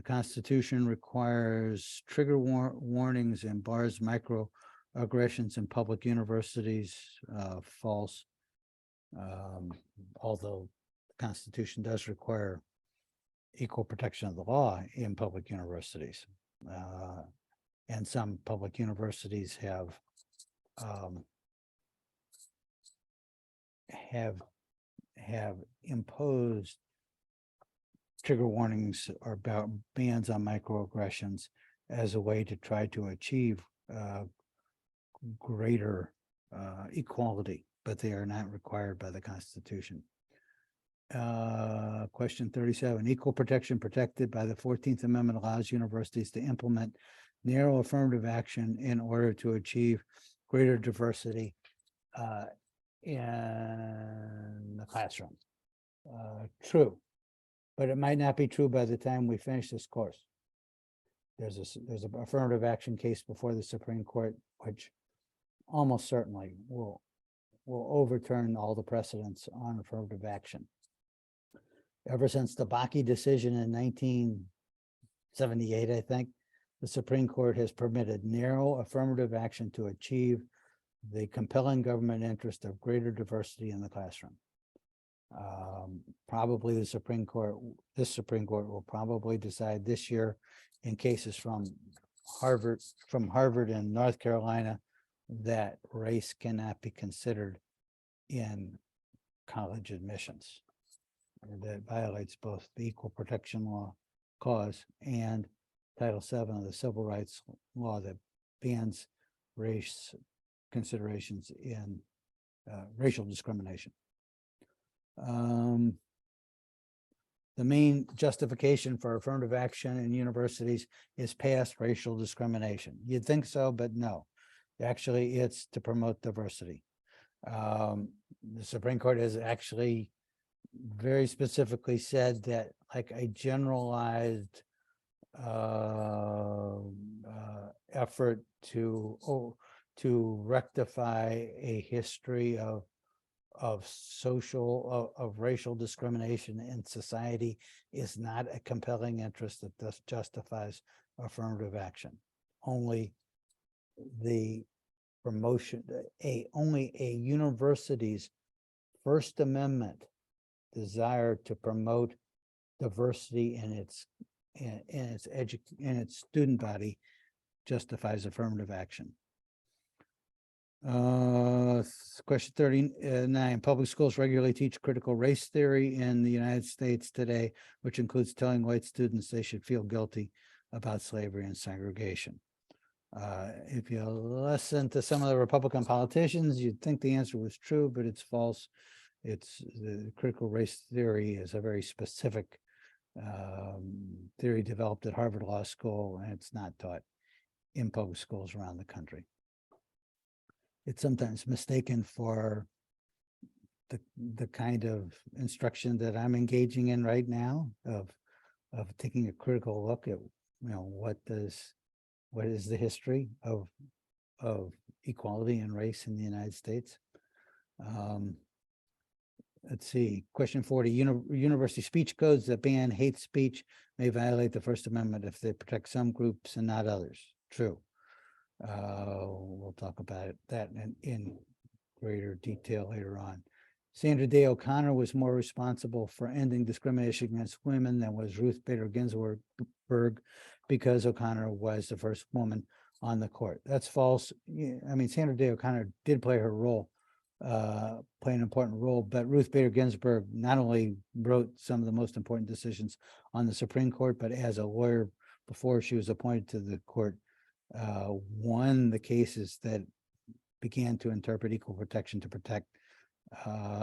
Constitution requires trigger warnings and bars microaggressions in public universities. False. Although the Constitution does require equal protection of the law in public universities. And some public universities have imposed trigger warnings or bans on microaggressions as a way to try to achieve greater equality, but they are not required by the Constitution. Question 37, equal protection protected by the 14th Amendment allows universities to implement narrow affirmative action in order to achieve greater diversity in the classroom. True, but it might not be true by the time we finish this course. There's an affirmative action case before the Supreme Court, which almost certainly will overturn all the precedents on affirmative action. Ever since the Bakke decision in 1978, I think, the Supreme Court has permitted narrow affirmative action to achieve the compelling government interest of greater diversity in the classroom. Probably this Supreme Court will probably decide this year in cases from Harvard and North Carolina that race cannot be considered in college admissions. That violates both the Equal Protection Law clause and Title VII of the Civil Rights Law that bans race considerations in racial discrimination. The main justification for affirmative action in universities is past racial discrimination. You'd think so, but no. Actually, it's to promote diversity. The Supreme Court has actually very specifically said that like a generalized effort to rectify a history of racial discrimination in society is not a compelling interest that thus justifies affirmative action. Only the promotion, only a university's First Amendment desire to promote diversity in its student body justifies affirmative action. Question 39, public schools regularly teach critical race theory in the United States today, which includes telling white students they should feel guilty about slavery and segregation. If you listen to some of the Republican politicians, you'd think the answer was true, but it's false. The critical race theory is a very specific theory developed at Harvard Law School, and it's not taught in public schools around the country. It's sometimes mistaken for the kind of instruction that I'm engaging in right now of taking a critical look at, what is the history of equality and race in the United States. Let's see, question 40, university speech codes that ban hate speech may violate the First Amendment if they protect some groups and not others. True. We'll talk about that in greater detail later on. Sandra Day O'Connor was more responsible for ending discrimination against women than was Ruth Bader Ginsburg because O'Connor was the first woman on the court. That's false. I mean, Sandra Day O'Connor did play her role, play an important role, but Ruth Bader Ginsburg not only wrote some of the most important decisions on the Supreme Court, but as a lawyer before she was appointed to the court, won the cases that began to interpret equal protection to protect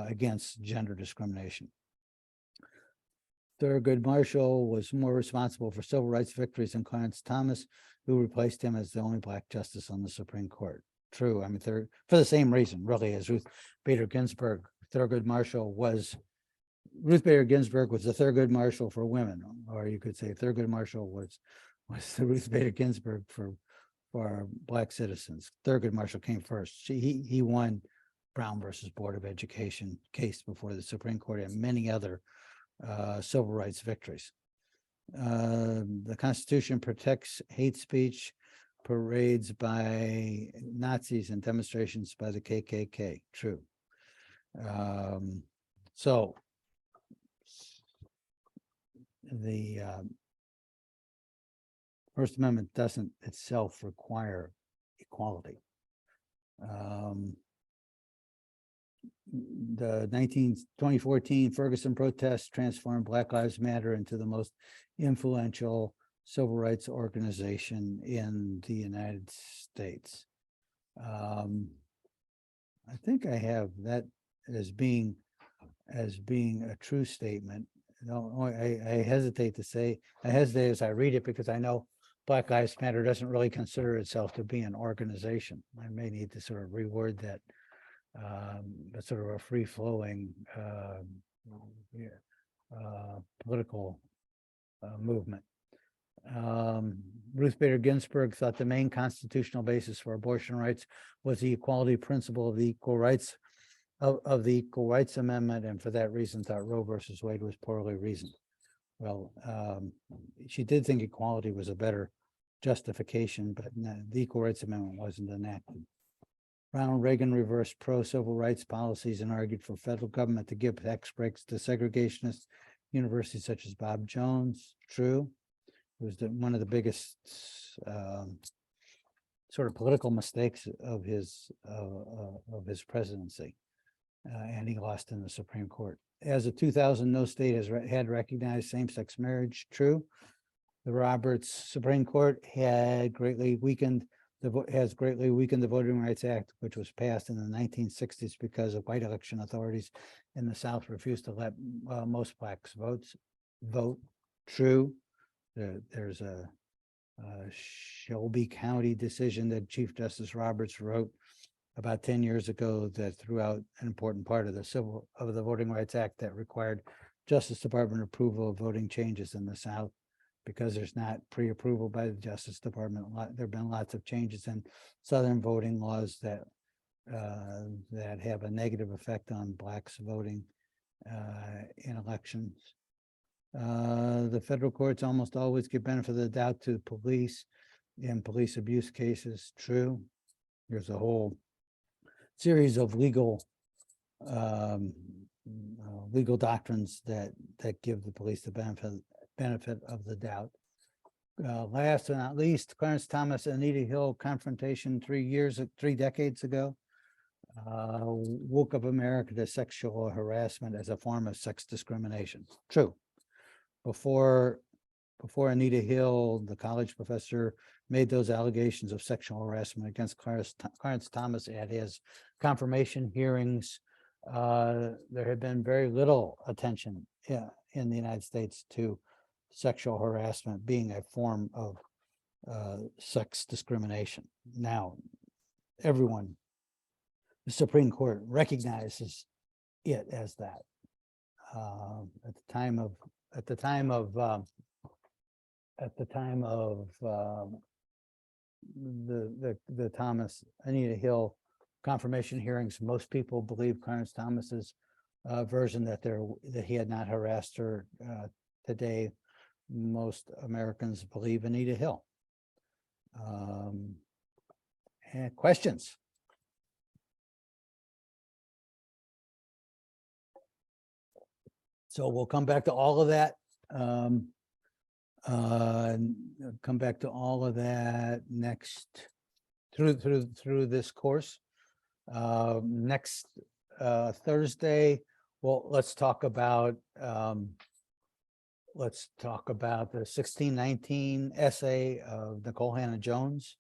against gender discrimination. Thurgood Marshall was more responsible for civil rights victories than Clarence Thomas, who replaced him as the only Black justice on the Supreme Court. True. I mean, for the same reason, really, as Ruth Bader Ginsburg. Ruth Bader Ginsburg was the Thurgood Marshall for women, or you could say Thurgood Marshall was the Ruth Bader Ginsburg for Black citizens. Thurgood Marshall came first. He won Brown versus Board of Education case before the Supreme Court and many other civil rights victories. The Constitution protects hate speech, parades by Nazis, and demonstrations by the KKK. True. So the First Amendment doesn't itself require equality. The 2014 Ferguson protests transformed Black Lives Matter into the most influential civil rights organization in the United States. I think I have that as being as being a true statement. No, I hesitate to say, I hesitate as I read it because I know Black Lives Matter doesn't really consider itself to be an organization. I may need to sort of reword that, but sort of a free-flowing political movement. Ruth Bader Ginsburg thought the main constitutional basis for abortion rights was the equality principle of the equal rights of the Equal Rights Amendment, and for that reason thought Roe versus Wade was poorly reasoned. Well, she did think equality was a better justification, but the Equal Rights Amendment wasn't enacted. Ronald Reagan reversed pro-civil rights policies and argued for federal government to give tax breaks to segregationist universities such as Bob Jones. True. It was one of the biggest sort of political mistakes of his presidency, and he lost in the Supreme Court. As of 2000, no state had recognized same-sex marriage. True. The Roberts Supreme Court had greatly weakened the Voting Rights Act, which was passed in the 1960s because of white election authorities in the South refused to let most blacks vote. True. There's a Shelby County decision that Chief Justice Roberts wrote about 10 years ago that threw out an important part of the Voting Rights Act that required Justice Department approval of voting changes in the South. Because there's not pre-approval by the Justice Department, there have been lots of changes in Southern voting laws that have a negative effect on blacks voting in elections. The federal courts almost always give benefit of the doubt to the police in police abuse cases. True. There's a whole series of legal doctrines that give the police the benefit of the doubt. Last but not least, Clarence Thomas and Anita Hill confrontation 3 decades ago woke up America to sexual harassment as a form of sex discrimination. True. Before Anita Hill, the college professor, made those allegations of sexual harassment against Clarence Thomas at his confirmation hearings, there had been very little attention in the United States to sexual harassment being a form of sex discrimination. Now, everyone, the Supreme Court recognizes it as that. At the time of the Thomas Anita Hill confirmation hearings, most people believe Clarence Thomas's version that he had not harassed her. Today, most Americans believe Anita Hill. And questions? So we'll come back to all of that. Come back to all of that next through this course. Next Thursday, well, let's talk about the 1619 essay of Nicole Hannah Jones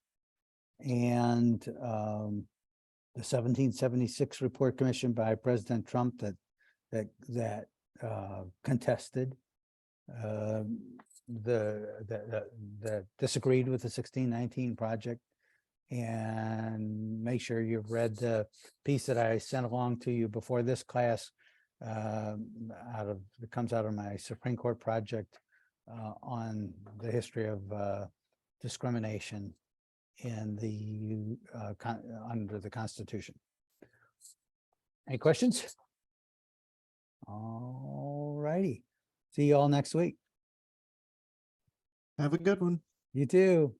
and the 1776 report commissioned by President Trump that contested that disagreed with the 1619 project. And make sure you've read the piece that I sent along to you before this class. It comes out of my Supreme Court project on the history of discrimination in the under the Constitution. Any questions? All righty. See you all next week. Have a good one. You too.